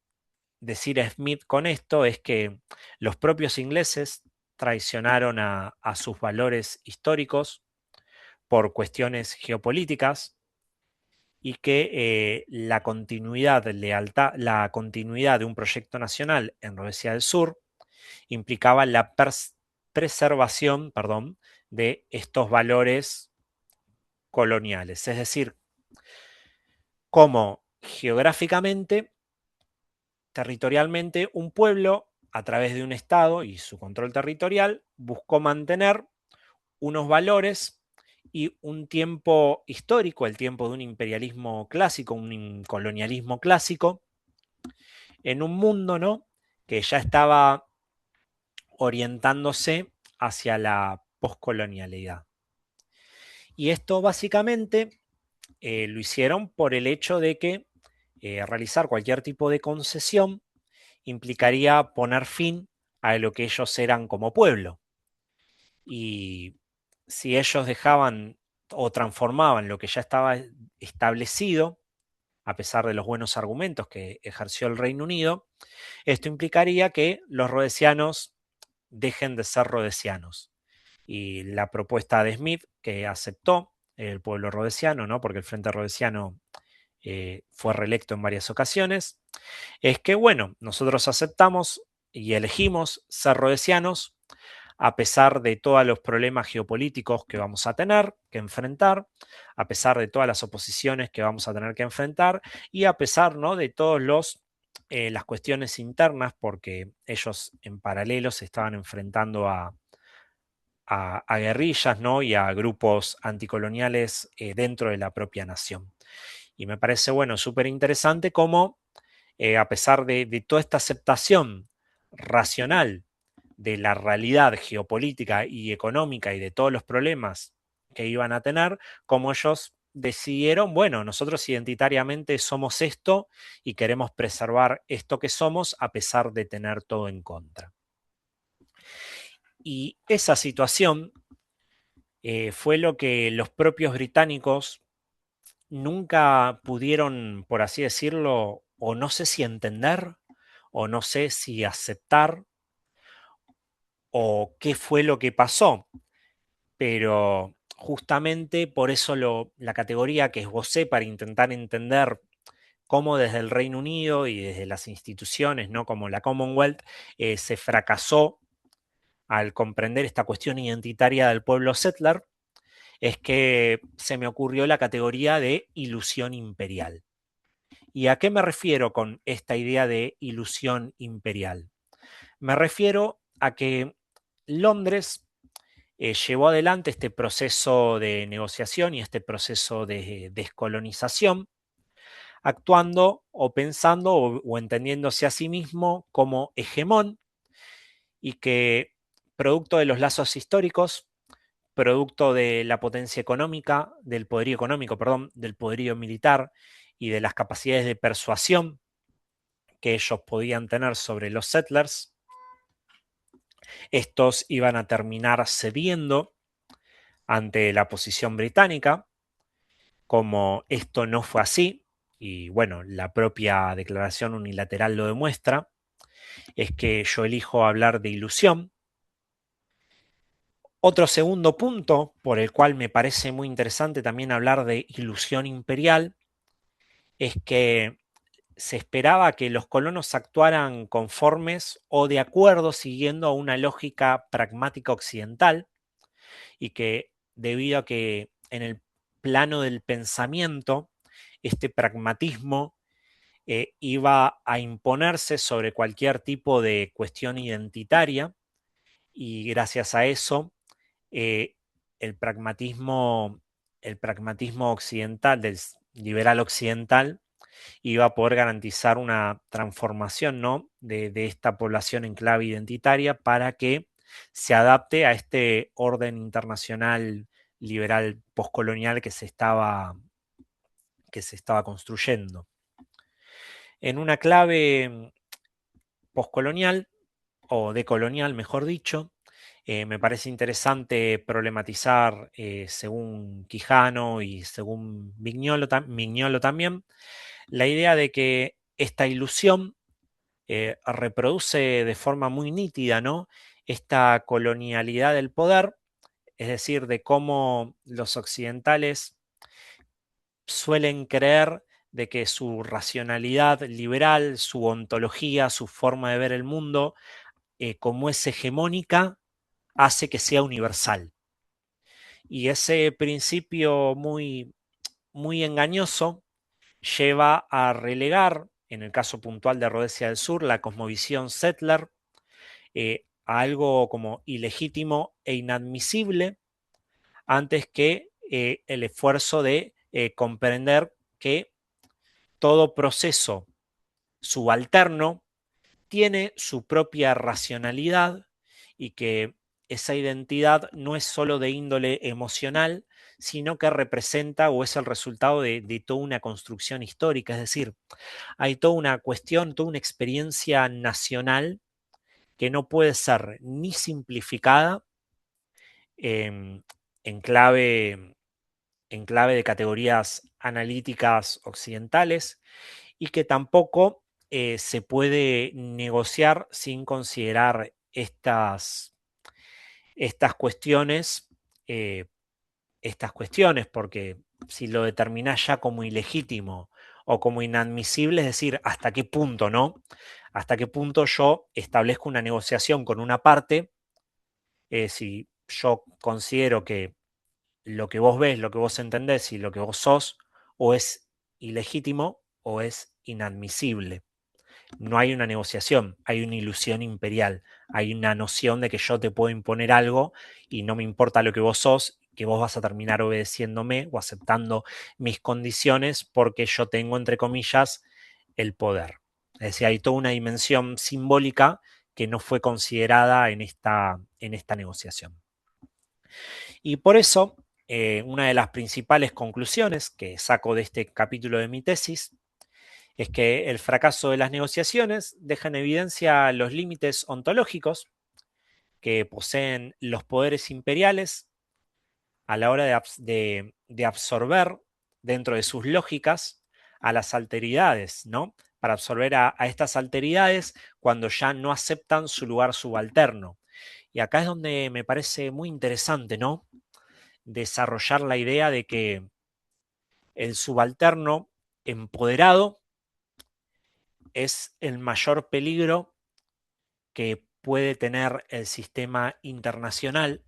decir Smith con esto es que los propios ingleses traicionaron a sus valores históricos por cuestiones geopolíticas, y que la continuidad, lealtad, la continuidad de un proyecto nacional en Rhodesia del Sur implicaba la preservación, perdón, de estos valores coloniales. Es decir, cómo geográficamente, territorialmente, un pueblo, a través de un Estado y su control territorial, buscó mantener unos valores y un tiempo histórico, el tiempo de un imperialismo clásico, un colonialismo clásico, en un mundo, ¿no?, que ya estaba orientándose hacia la poscolonialidad. Y esto básicamente lo hicieron por el hecho de que realizar cualquier tipo de concesión implicaría poner fin a lo que ellos eran como pueblo. Y si ellos dejaban o transformaban lo que ya estaba establecido, a pesar de los buenos argumentos que ejerció el Reino Unido, esto implicaría que los rhodesianos dejen de ser rhodesianos. Y la propuesta de Smith, que aceptó el pueblo rhodesiano, ¿no?, porque el Frente Rhodesiano fue reelecto en varias ocasiones, es que, bueno, nosotros aceptamos y elegimos ser rhodesianos a pesar de todos los problemas geopolíticos que vamos a tener que enfrentar, a pesar de todas las oposiciones que vamos a tener que enfrentar, y a pesar, ¿no?, de todos las cuestiones internas, porque ellos en paralelo se estaban enfrentando a guerrillas, ¿no?, y a grupos anticoloniales dentro de la propia nación. Y me parece, bueno, súper interesante cómo, a pesar de toda esta aceptación racional de la realidad geopolítica y económica y de todos los problemas que iban a tener, como ellos decidieron, bueno, nosotros identitariamente somos esto y queremos preservar esto que somos a pesar de tener todo en contra. Y esa situación fue lo que los propios británicos nunca pudieron, por así decirlo, o no sé si entender, o no sé si aceptar, o qué fue lo que pasó, pero justamente por eso la categoría que esbocé para intentar entender cómo desde el Reino Unido y desde las instituciones, ¿no? Como la Commonwealth, se fracasó al comprender esta cuestión identitaria del pueblo settler, es que se me ocurrió la categoría de ilusión imperial. ¿Y a qué me refiero con esta idea de ilusión imperial? Me refiero a que Londres llevó adelante este proceso de negociación y este proceso de descolonización, actuando o pensando o entendiéndose a sí mismo como hegemón y que, producto de los lazos históricos, producto de la potencia económica, del poderío económico, perdón, del poderío militar y de las capacidades de persuasión que ellos podían tener sobre los settlers, estos iban a terminar cediendo ante la posición británica. Como esto no fue así, y bueno, la propia declaración unilateral lo demuestra, es que yo elijo hablar de ilusión. Otro segundo punto por el cual me parece muy interesante también hablar de ilusión imperial es que se esperaba que los colonos actuaran conformes o de acuerdo siguiendo una lógica pragmática occidental y que debido a que en el plano del pensamiento este pragmatismo iba a imponerse sobre cualquier tipo de cuestión identitaria y gracias a eso eh, el pragmatismo, el pragmatismo occidental, del liberal occidental, iba a poder garantizar una transformación, ¿no? de esta población en clave identitaria para que se adapte a este orden internacional liberal postcolonial que se estaba construyendo. En una clave postcolonial, o decolonial, mejor dicho, me parece interesante problematizar, según Quijano y según Mignolo también, la idea de que esta ilusión reproduce de forma muy nítida, ¿no? Esta colonialidad del poder, es decir, de cómo los occidentales suelen creer de que su racionalidad liberal, su ontología, su forma de ver el mundo, como es hegemónica, hace que sea universal. Y ese principio muy engañoso lleva a relegar, en el caso puntual de Rhodesia del Sur, la cosmovisión settler a algo como ilegítimo e inadmisible antes que el esfuerzo de comprender que todo proceso subalterno tiene su propia racionalidad y que esa identidad no es solo de índole emocional, sino que representa o es el resultado de toda una construcción histórica. Es decir, hay toda una cuestión, toda una experiencia nacional que no puede ser ni simplificada eh, en, clave, en clave de categorías analíticas occidentales y que tampoco se puede negociar sin considerar estas cuestiones, eh, estas cuestiones, porque si lo determinás ya como ilegítimo o como inadmisible, es decir, hasta qué punto, ¿no? Hasta qué punto yo establezco una negociación con una parte, si yo considero que lo que vos ves, lo que vos entendés y lo que vos sos, o es ilegítimo o es inadmisible. No hay una negociación, hay una ilusión imperial, hay una noción de que yo te puedo imponer algo y no me importa lo que vos sos, que vos vas a terminar obedeciéndome o aceptando mis condiciones porque yo tengo, entre comillas, el poder. Es decir, hay toda una dimensión simbólica que no fue considerada en esta negociación. Y por eso, una de las principales conclusiones que saco de este capítulo de mi tesis es que el fracaso de las negociaciones deja en evidencia los límites ontológicos que poseen los poderes imperiales a la hora de absorber dentro de sus lógicas a las alteridades, ¿no? Para absorber a estas alteridades cuando ya no aceptan su lugar subalterno. Y acá es donde me parece muy interesante, ¿no? Desarrollar la idea de que el subalterno empoderado es el mayor peligro que puede tener el sistema internacional,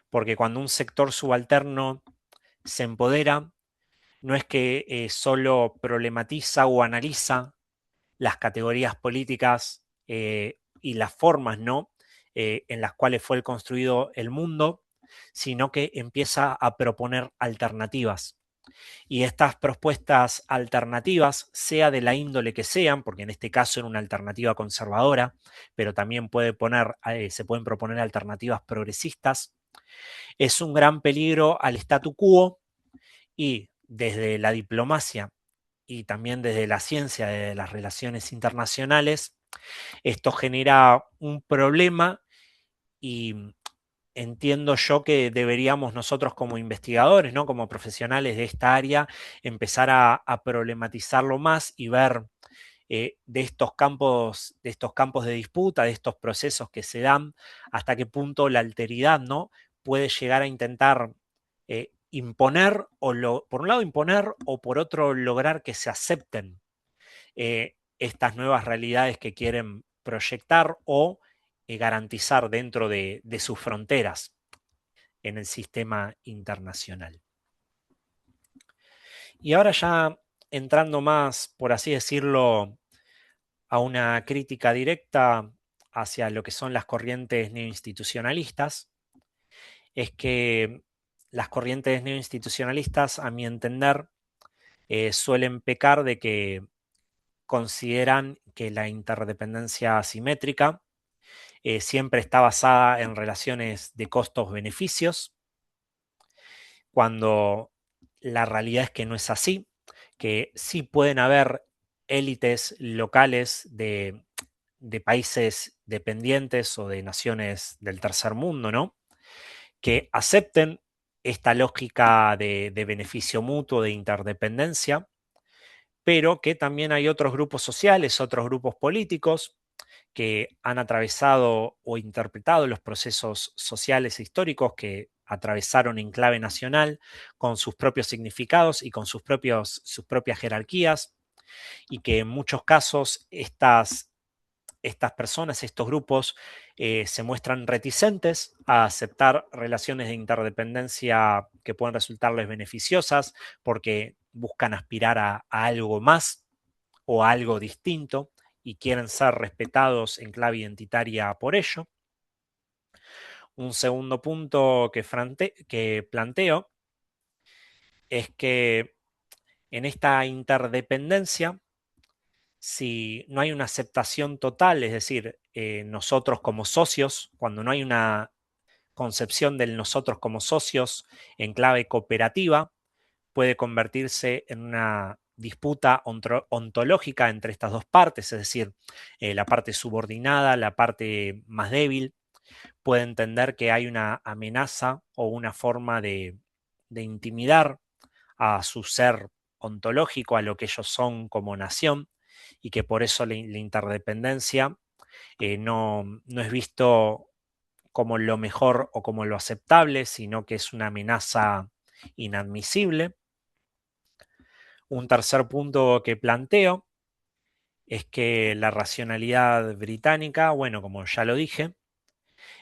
porque cuando un sector subalterno se empodera, no es que solo problematiza o analiza las categorías políticas y las formas, ¿no? En las cuales fue construido el mundo, sino que empieza a proponer alternativas. Y estas propuestas alternativas, sea de la índole que sean, porque en este caso era una alternativa conservadora, pero también se pueden proponer alternativas progresistas, es un gran peligro al statu quo y desde la diplomacia y también desde la ciencia de las relaciones internacionales, esto genera un problema y entiendo yo que deberíamos nosotros como investigadores, ¿no? Como profesionales de esta área, empezar a problematizarlo más y ver de estos campos de disputa, de estos procesos que se dan, hasta qué punto la alteridad, ¿no? Puede llegar a intentar imponer, por un lado imponer, o por otro lograr que se acepten estas nuevas realidades que quieren proyectar o garantizar dentro de sus fronteras en el sistema internacional. Y ahora ya entrando más, por así decirlo, a una crítica directa hacia lo que son las corrientes neoinstitucionalistas, es que las corrientes neoinstitucionalistas, a mi entender, suelen pecar de que consideran que la interdependencia asimétrica siempre está basada en relaciones de costos-beneficios, cuando la realidad es que no es así, que sí pueden haber élites locales de países dependientes o de naciones del tercer mundo, ¿no? Que acepten esta lógica de beneficio mutuo, de interdependencia, pero que también hay otros grupos sociales, otros grupos políticos que han atravesado o interpretado los procesos sociales e históricos que atravesaron en clave nacional con sus propios significados y con sus propias jerarquías, y que en muchos casos estas personas, estos grupos, se muestran reticentes a aceptar relaciones de interdependencia que pueden resultarles beneficiosas porque buscan aspirar a algo más o a algo distinto y quieren ser respetados en clave identitaria por ello. Un segundo punto que planteo es que en esta interdependencia, si no hay una aceptación total, es decir, nosotros como socios, cuando no hay una concepción del nosotros como socios en clave cooperativa, puede convertirse en una disputa ontológica entre estas dos partes, es decir, la parte subordinada, la parte más débil, puede entender que hay una amenaza o una forma de intimidar a su ser ontológico, a lo que ellos son como nación, y que por eso la interdependencia no es visto como lo mejor o como lo aceptable, sino que es una amenaza inadmisible. Un tercer punto que planteo es que la racionalidad británica, bueno, como ya lo dije,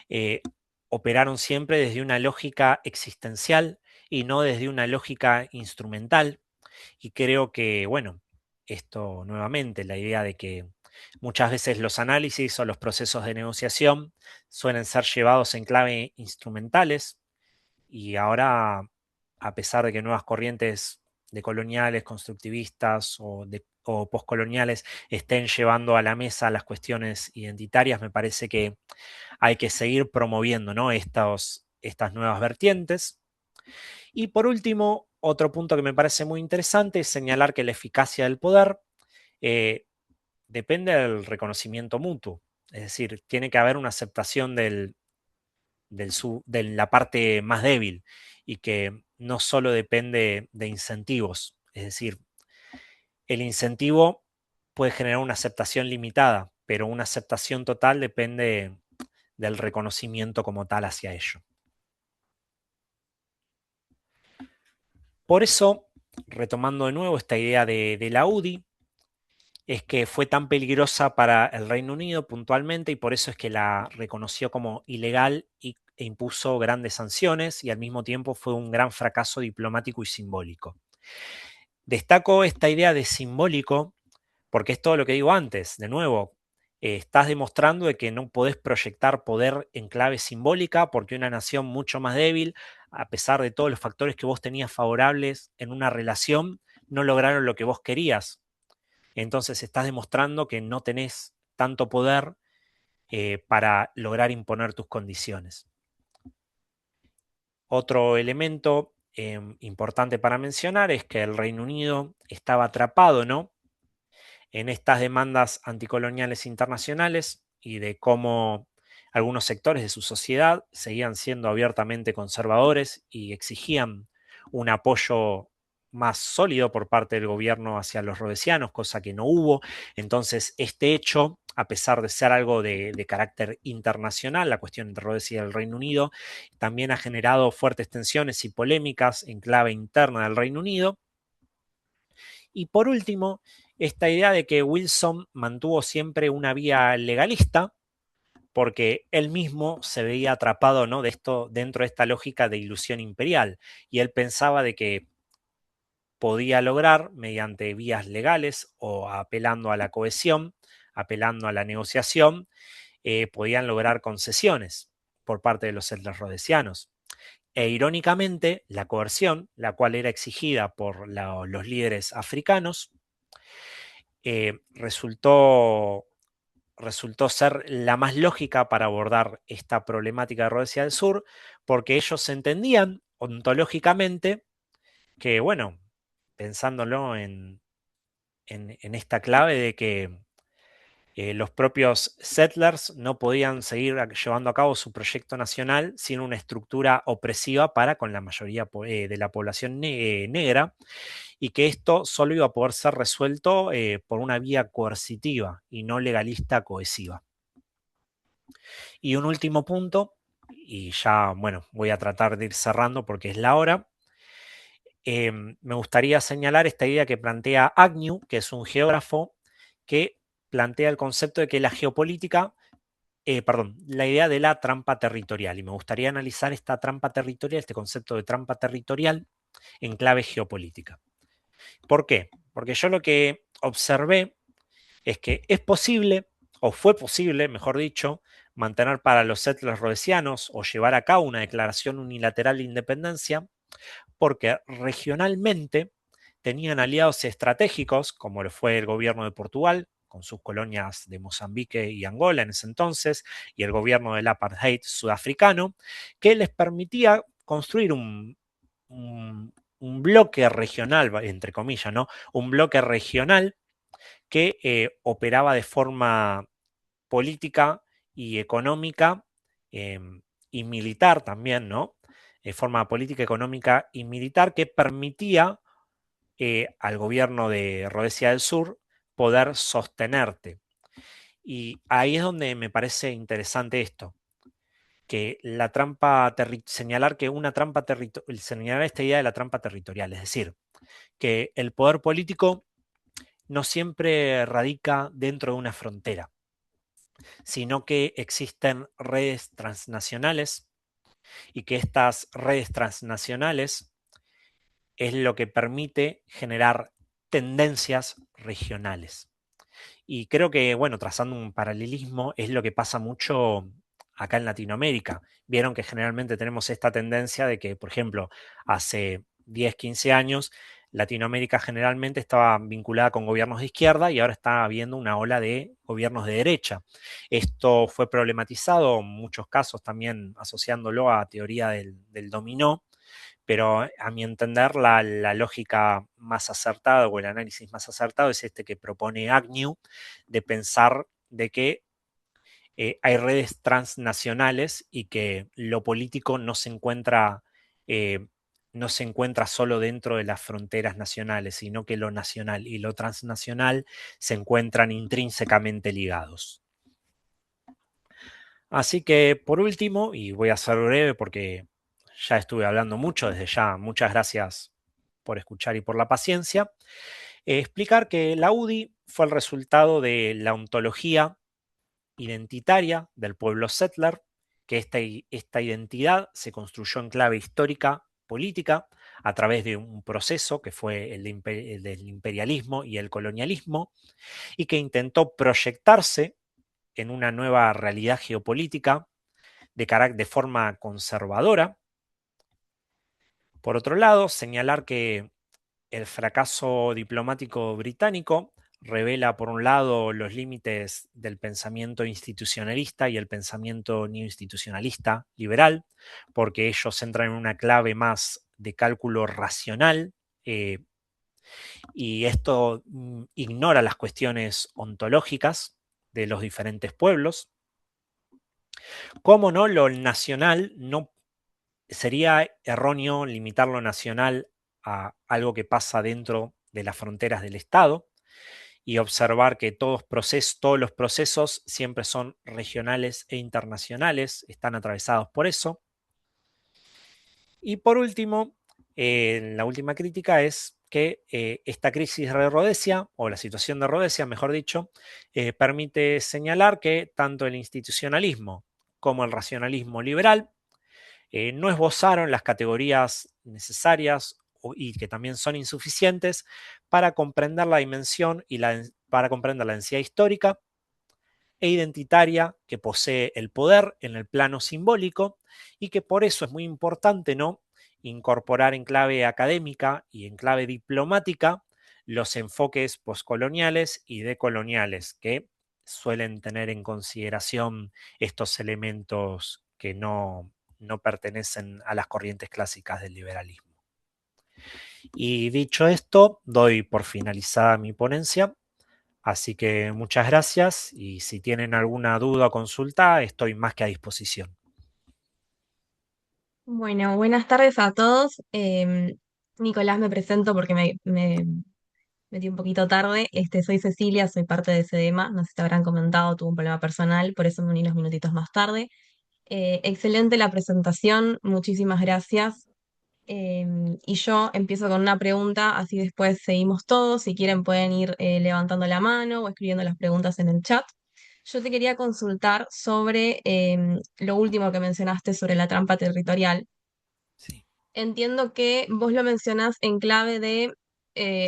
eh, operaron siempre desde una lógica existencial y no desde una lógica instrumental. Y creo que, bueno, esto nuevamente, la idea de que muchas veces los análisis o los procesos de negociación suelen ser llevados en clave instrumentales y ahora, a pesar de que nuevas corrientes de coloniales, constructivistas o postcoloniales estén llevando a la mesa las cuestiones identitarias, me parece que hay que seguir promoviendo, ¿no? Estas nuevas vertientes. Y por último, otro punto que me parece muy interesante es señalar que la eficacia del poder eh, depende del reconocimiento mutuo. Es decir, tiene que haber una aceptación de la parte más débil y que no solo depende de incentivos, es decir, el incentivo puede generar una aceptación limitada, pero una aceptación total depende del reconocimiento como tal hacia ello. Por eso, retomando de nuevo esta idea de la UDI, es que fue tan peligrosa para el Reino Unido puntualmente y por eso es que la reconoció como ilegal e impuso grandes sanciones y al mismo tiempo fue un gran fracaso diplomático y simbólico. Destaco esta idea de simbólico porque es todo lo que digo antes. De nuevo, estás demostrando de que no podés proyectar poder en clave simbólica porque una nación mucho más débil, a pesar de todos los factores que vos tenías favorables en una relación, no lograron lo que vos querías. Entonces estás demostrando que no tenés tanto poder para lograr imponer tus condiciones. Otro elemento importante para mencionar es que el Reino Unido estaba atrapado, ¿no?, en estas demandas anticoloniales internacionales y de cómo algunos sectores de su sociedad seguían siendo abiertamente conservadores y exigían un apoyo más sólido por parte del gobierno hacia los rodesianos, cosa que no hubo. Entonces, este hecho, a pesar de ser algo de carácter internacional, la cuestión entre Rhodesia y el Reino Unido, también ha generado fuertes tensiones y polémicas en clave interna del Reino Unido. Y por último, esta idea de que Wilson mantuvo siempre una vía legalista, porque él mismo se veía atrapado, ¿no?, de esto, dentro de esta lógica de ilusión imperial, y él pensaba de que podía lograr, mediante vías legales o apelando a la cohesión, apelando a la negociación, podían lograr concesiones por parte de los settlers rhodesianos. E irónicamente, la coerción, la cual era exigida por los líderes africanos, resultó ser la más lógica para abordar esta problemática de Rhodesia del Sur, porque ellos entendían ontológicamente que, bueno, pensándolo en esta clave de que los propios settlers no podían seguir llevando a cabo su proyecto nacional sin una estructura opresiva para con la mayoría de la población negra, y que esto solo iba a poder ser resuelto por una vía coercitiva y no legalista cohesiva. Y un último punto, y ya, bueno, voy a tratar de ir cerrando porque es la hora. Me gustaría señalar esta idea que plantea Agnew, que es un geógrafo que plantea el concepto de que la geopolítica, la idea de la trampa territorial. Y me gustaría analizar esta trampa territorial, este concepto de trampa territorial en clave geopolítica. ¿Por qué? Porque yo lo que observé es que es posible, o fue posible, mejor dicho, mantener para los settlers rhodesianos o llevar a cabo una declaración unilateral de independencia, porque regionalmente tenían aliados estratégicos, como lo fue el gobierno de Portugal, con sus colonias de Mozambique y Angola en ese entonces, y el gobierno del apartheid sudafricano, que les permitía construir un bloque regional, entre comillas, ¿no? Un bloque regional que operaba de forma política y económica eh, y militar también, ¿no? De forma política, económica y militar que permitía al gobierno de Rhodesia del Sur poder sostenerte. Y ahí es donde me parece interesante esto, que la trampa, señalar que una trampa territorial, señalar esta idea de la trampa territorial, es decir, que el poder político no siempre radica dentro de una frontera, sino que existen redes transnacionales y que estas redes transnacionales es lo que permite generar tendencias regionales. Y creo que, bueno, trazando un paralelismo, es lo que pasa mucho acá en Latinoamérica. Vieron que generalmente tenemos esta tendencia de que, por ejemplo, hace 10, 15 años, Latinoamérica generalmente estaba vinculada con gobiernos de izquierda y ahora está habiendo una ola de gobiernos de derecha. Esto fue problematizado en muchos casos también asociándolo a teoría del dominó, pero a mi entender la lógica más acertada o el análisis más acertado es este que propone Agnew, de pensar de que hay redes transnacionales y que lo político no se encuentra no se encuentra solo dentro de las fronteras nacionales, sino que lo nacional y lo transnacional se encuentran intrínsecamente ligados. Así que por último, y voy a ser breve porque ya estuve hablando mucho desde ya, muchas gracias por escuchar y por la paciencia, explicar que la UDI fue el resultado de la ontología identitaria del pueblo settler, que esta identidad se construyó en clave histórica, política, a través de un proceso que fue el del imperialismo y el colonialismo, y que intentó proyectarse en una nueva realidad geopolítica de forma conservadora. Por otro lado, señalar que el fracaso diplomático británico revela, por un lado, los límites del pensamiento institucionalista y el pensamiento neoinstitucionalista liberal, porque ellos entran en una clave más de cálculo racional, eh, y esto ignora las cuestiones ontológicas de los diferentes pueblos. Cómo no, lo nacional no sería erróneo limitar lo nacional a algo que pasa dentro de las fronteras del Estado y observar que todos los procesos siempre son regionales e internacionales, están atravesados por eso. Y por último, la última crítica es que esta crisis de Rhodesia, o la situación de Rhodesia, mejor dicho, permite señalar que tanto el institucionalismo como el racionalismo liberal no esbozaron las categorías necesarias y que también son insuficientes para comprender la dimensión y para comprender la densidad histórica e identitaria que posee el poder en el plano simbólico, y que por eso es muy importante, ¿no?, incorporar en clave académica y en clave diplomática los enfoques poscoloniales y decoloniales que suelen tener en consideración estos elementos que no pertenecen a las corrientes clásicas del liberalismo. Y dicho esto, doy por finalizada mi ponencia. Así que muchas gracias, y si tienen alguna duda o consulta, estoy más que a disposición. Bueno, buenas tardes a todos. Nicolás, me presento porque me metí un poquito tarde. Soy Cecilia, soy parte de CEDEMA. No sé si te habrán comentado, tuve un problema personal, por eso me uní unos minutitos más tarde. Excelente la presentación, muchísimas gracias. Y yo empiezo con una pregunta, así después seguimos todos. Si quieren pueden ir levantando la mano o escribiendo las preguntas en el chat. Yo te quería consultar sobre lo último que mencionaste sobre la trampa territorial. Sí. Entiendo que vos lo mencionás en clave de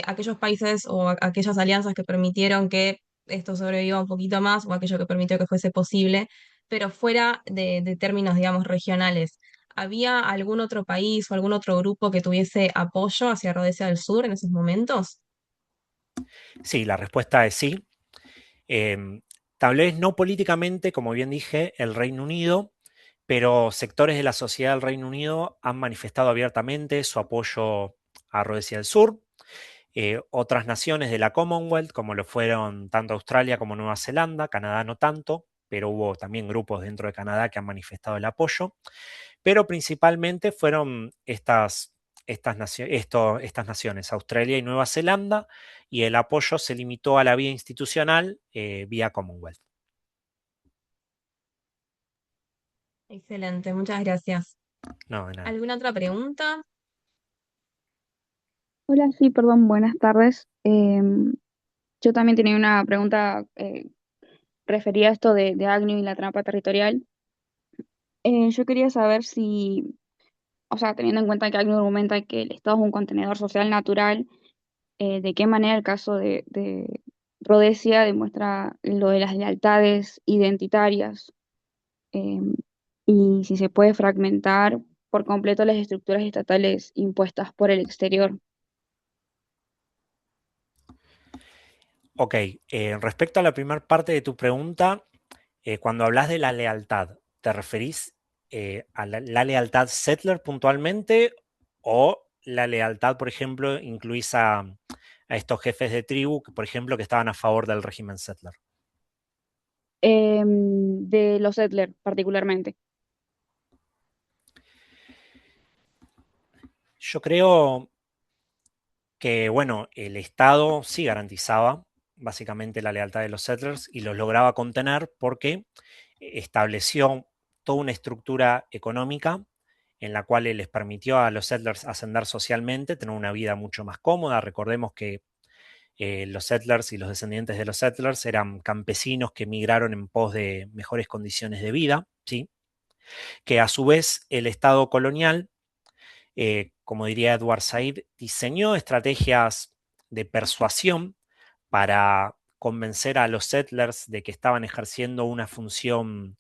aquellos países o aquellas alianzas que permitieron que esto sobreviva un poquito más o aquello que permitió que fuese posible, pero fuera de términos, digamos, regionales. ¿Había algún otro país o algún otro grupo que tuviese apoyo hacia Rhodesia del Sur en esos momentos? Sí, la respuesta es sí. Tal vez no políticamente, como bien dije, el Reino Unido, pero sectores de la sociedad del Reino Unido han manifestado abiertamente su apoyo a Rhodesia del Sur. Otras naciones de la Commonwealth, como lo fueron tanto Australia como Nueva Zelanda, Canadá no tanto, pero hubo también grupos dentro de Canadá que han manifestado el apoyo, pero principalmente fueron estas naciones, Australia y Nueva Zelanda, y el apoyo se limitó a la vía institucional, vía Commonwealth. Excelente, muchas gracias. No, de nada. ¿Alguna otra pregunta? Hola, sí, perdón, buenas tardes. Yo también tenía una pregunta referida a esto de Agnew y la trampa territorial. Yo quería saber si, o sea, teniendo en cuenta que Agnew argumenta que el Estado es un contenedor social natural, de qué manera el caso de Rhodesia demuestra lo de las lealtades identitarias, em, y si se puede fragmentar por completo las estructuras estatales impuestas por el exterior. Ok, respecto a la primera parte de tu pregunta, cuando hablas de la lealtad, ¿te referís a la lealtad settler puntualmente, o la lealtad, por ejemplo, incluís a estos jefes de tribu, por ejemplo, que estaban a favor del régimen settler? De los Settler particularmente. Yo creo que, bueno, el Estado sí garantizaba básicamente la lealtad de los settlers y los lograba contener porque estableció toda una estructura económica en la cual les permitió a los settlers ascender socialmente, tener una vida mucho más cómoda. Recordemos que los settlers y los descendientes de los settlers eran campesinos que migraron en pos de mejores condiciones de vida, ¿sí? Que a su vez el Estado colonial, como diría Edward Said, diseñó estrategias de persuasión para convencer a los settlers de que estaban ejerciendo una función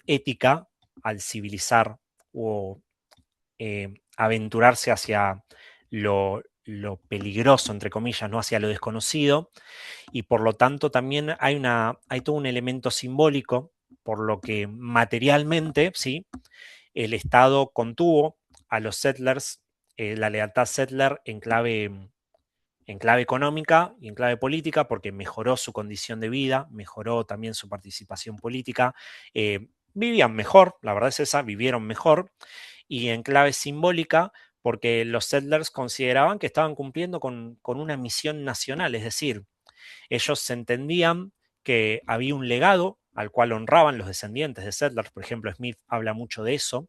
ética al civilizar o aventurarse hacia lo peligroso, entre comillas, ¿no? Hacia lo desconocido, y por lo tanto también hay todo un elemento simbólico, por lo que materialmente, ¿sí? El Estado contuvo a los settlers, la lealtad settler en clave económica y en clave política, porque mejoró su condición de vida, mejoró también su participación política, vivían mejor, la verdad es esa, vivieron mejor, y en clave simbólica, porque los settlers consideraban que estaban cumpliendo con una misión nacional, es decir, ellos entendían que había un legado al cual honraban los descendientes de settlers, por ejemplo, Smith habla mucho de eso,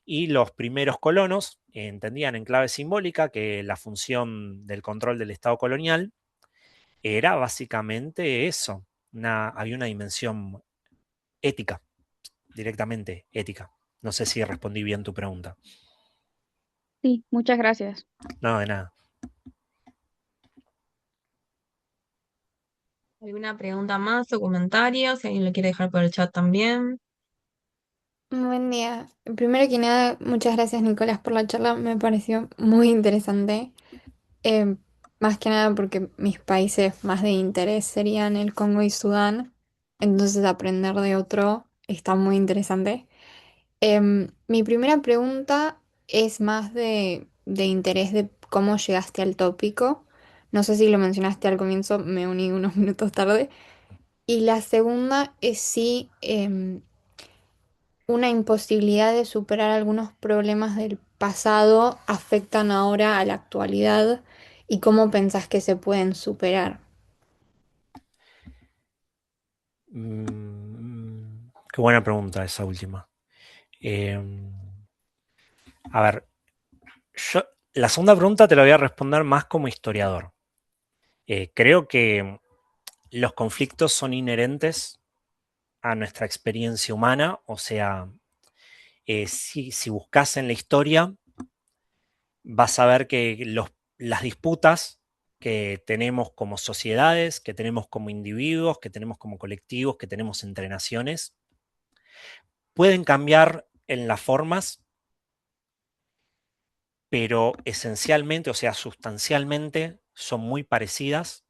y los primeros colonos entendían en clave simbólica que la función del control del Estado colonial era básicamente eso, había una dimensión ética, directamente ética. No sé si respondí bien tu pregunta. Sí, muchas gracias. No, de nada. ¿Alguna pregunta más o comentario? Si alguien lo quiere dejar por el chat también. Buen día. Primero que nada, muchas gracias Nicolás por la charla, me pareció muy interesante. Eh, Más que nada porque mis países más de interés serían el Congo y Sudán, entonces aprender de otro está muy interesante. Mi primera pregunta es más de interés de cómo llegaste al tópico. No sé si lo mencionaste al comienzo, me uní unos minutos tarde. Y la segunda es si una imposibilidad de superar algunos problemas del pasado afectan ahora a la actualidad y cómo pensás que se pueden superar. Qué buena pregunta esa última. A ver, yo la segunda pregunta te la voy a responder más como historiador. Creo que los conflictos son inherentes a nuestra experiencia humana, o sea, si buscas en la historia, vas a ver que las disputas que tenemos como sociedades, que tenemos como individuos, que tenemos como colectivos, que tenemos entre naciones, pueden cambiar en las formas, pero esencialmente, o sea, sustancialmente, son muy parecidas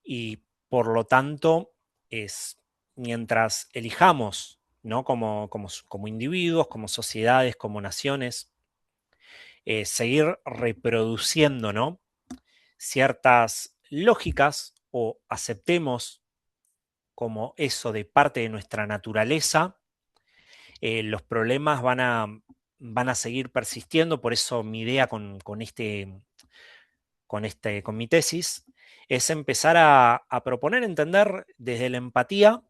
y por lo tanto es mientras elijamos, ¿no? Como individuos, como sociedades, como naciones, seguir reproduciendo, ¿no? Ciertas lógicas o aceptemos como eso de parte de nuestra naturaleza, los problemas van a seguir persistiendo. Por eso mi idea con mi tesis es empezar a proponer entender desde la empatía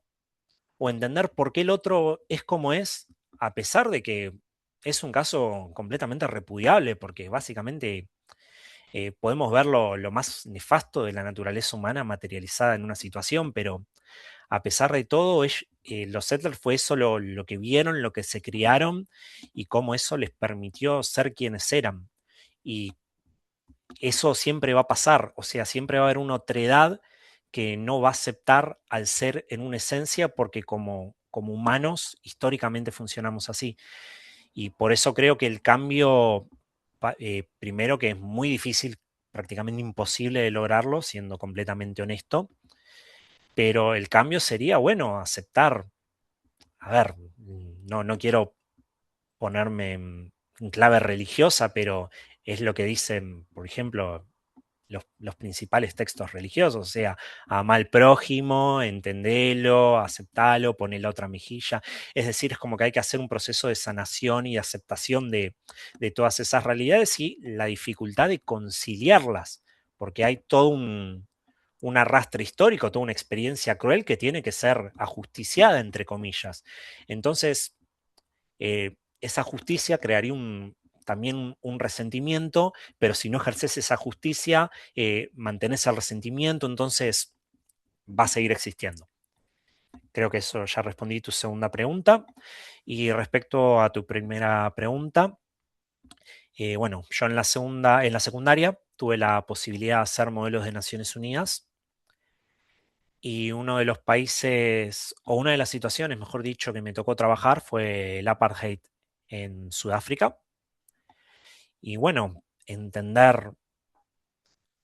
o entender por qué el otro es como es, a pesar de que es un caso completamente repudiable, porque básicamente podemos ver lo más nefasto de la naturaleza humana materializada en una situación, pero a pesar de todo, los settlers fue eso lo que vieron, lo que se criaron y cómo eso les permitió ser quienes eran. Y eso siempre va a pasar, o sea, siempre va a haber una otredad que no va a aceptar al ser en una esencia porque como humanos históricamente funcionamos así. Y por eso creo que el cambio, primero que es muy difícil, prácticamente imposible de lograrlo, siendo completamente honesto, pero el cambio sería, bueno, aceptar, a ver, no quiero ponerme en clave religiosa, pero es lo que dicen, por ejemplo, los principales textos religiosos, o sea, ama al prójimo, entendelo, aceptalo, poné la otra mejilla. Es decir, es como que hay que hacer un proceso de sanación y de aceptación de todas esas realidades y la dificultad de conciliarlas, porque hay todo un arrastre histórico, toda una experiencia cruel que tiene que ser ajusticiada, entre comillas. Entonces, esa justicia crearía también un resentimiento, pero si no ejerces esa justicia, mantenés el resentimiento, entonces va a seguir existiendo. Creo que eso ya respondí tu segunda pregunta. Y respecto a tu primera pregunta, bueno, yo en la secundaria tuve la posibilidad de hacer modelos de Naciones Unidas y uno de los países, o una de las situaciones, mejor dicho, que me tocó trabajar fue el apartheid en Sudáfrica. Y bueno, entender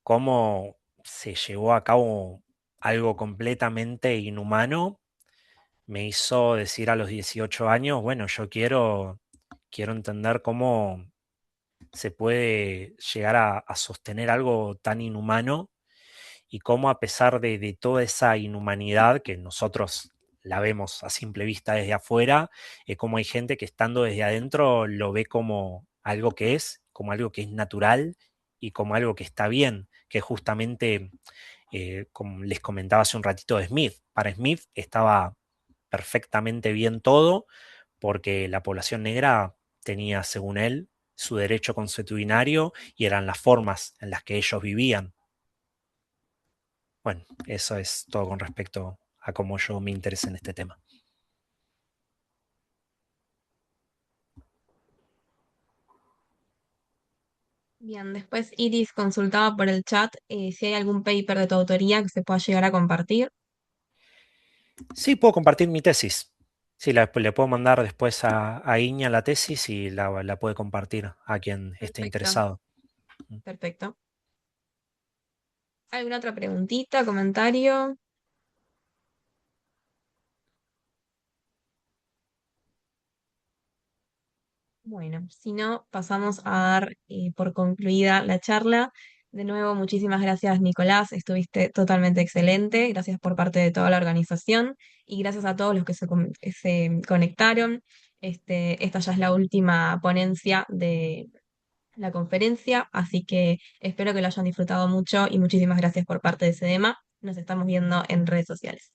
cómo se llevó a cabo algo completamente inhumano me hizo decir a los 18 años, bueno, yo quiero entender cómo se puede llegar a sostener algo tan inhumano y cómo a pesar de toda esa inhumanidad que nosotros la vemos a simple vista desde afuera, cómo hay gente que estando desde adentro lo ve como algo que es, como algo que es natural y como algo que está bien, que justamente, como les comentaba hace un ratito de Smith, para Smith estaba perfectamente bien todo porque la población negra tenía, según él, su derecho consuetudinario y eran las formas en las que ellos vivían. Bueno, eso es todo con respecto a cómo yo me interesé en este tema. Bien, después Iris consultaba por el chat si hay algún paper de tu autoría que se pueda llegar a compartir. Sí, puedo compartir mi tesis. Sí, le puedo mandar después a Iña la tesis y la puede compartir a quien esté Perfecto, interesado. perfecto. ¿Alguna otra preguntita, comentario? Bueno, si no, pasamos a dar por concluida la charla. De nuevo, muchísimas gracias, Nicolás. Estuviste totalmente excelente. Gracias por parte de toda la organización y gracias a todos los que que se conectaron. Esta ya es la última ponencia de la conferencia, así que espero que lo hayan disfrutado mucho y muchísimas gracias por parte de SEDEMA. Nos estamos viendo en redes sociales.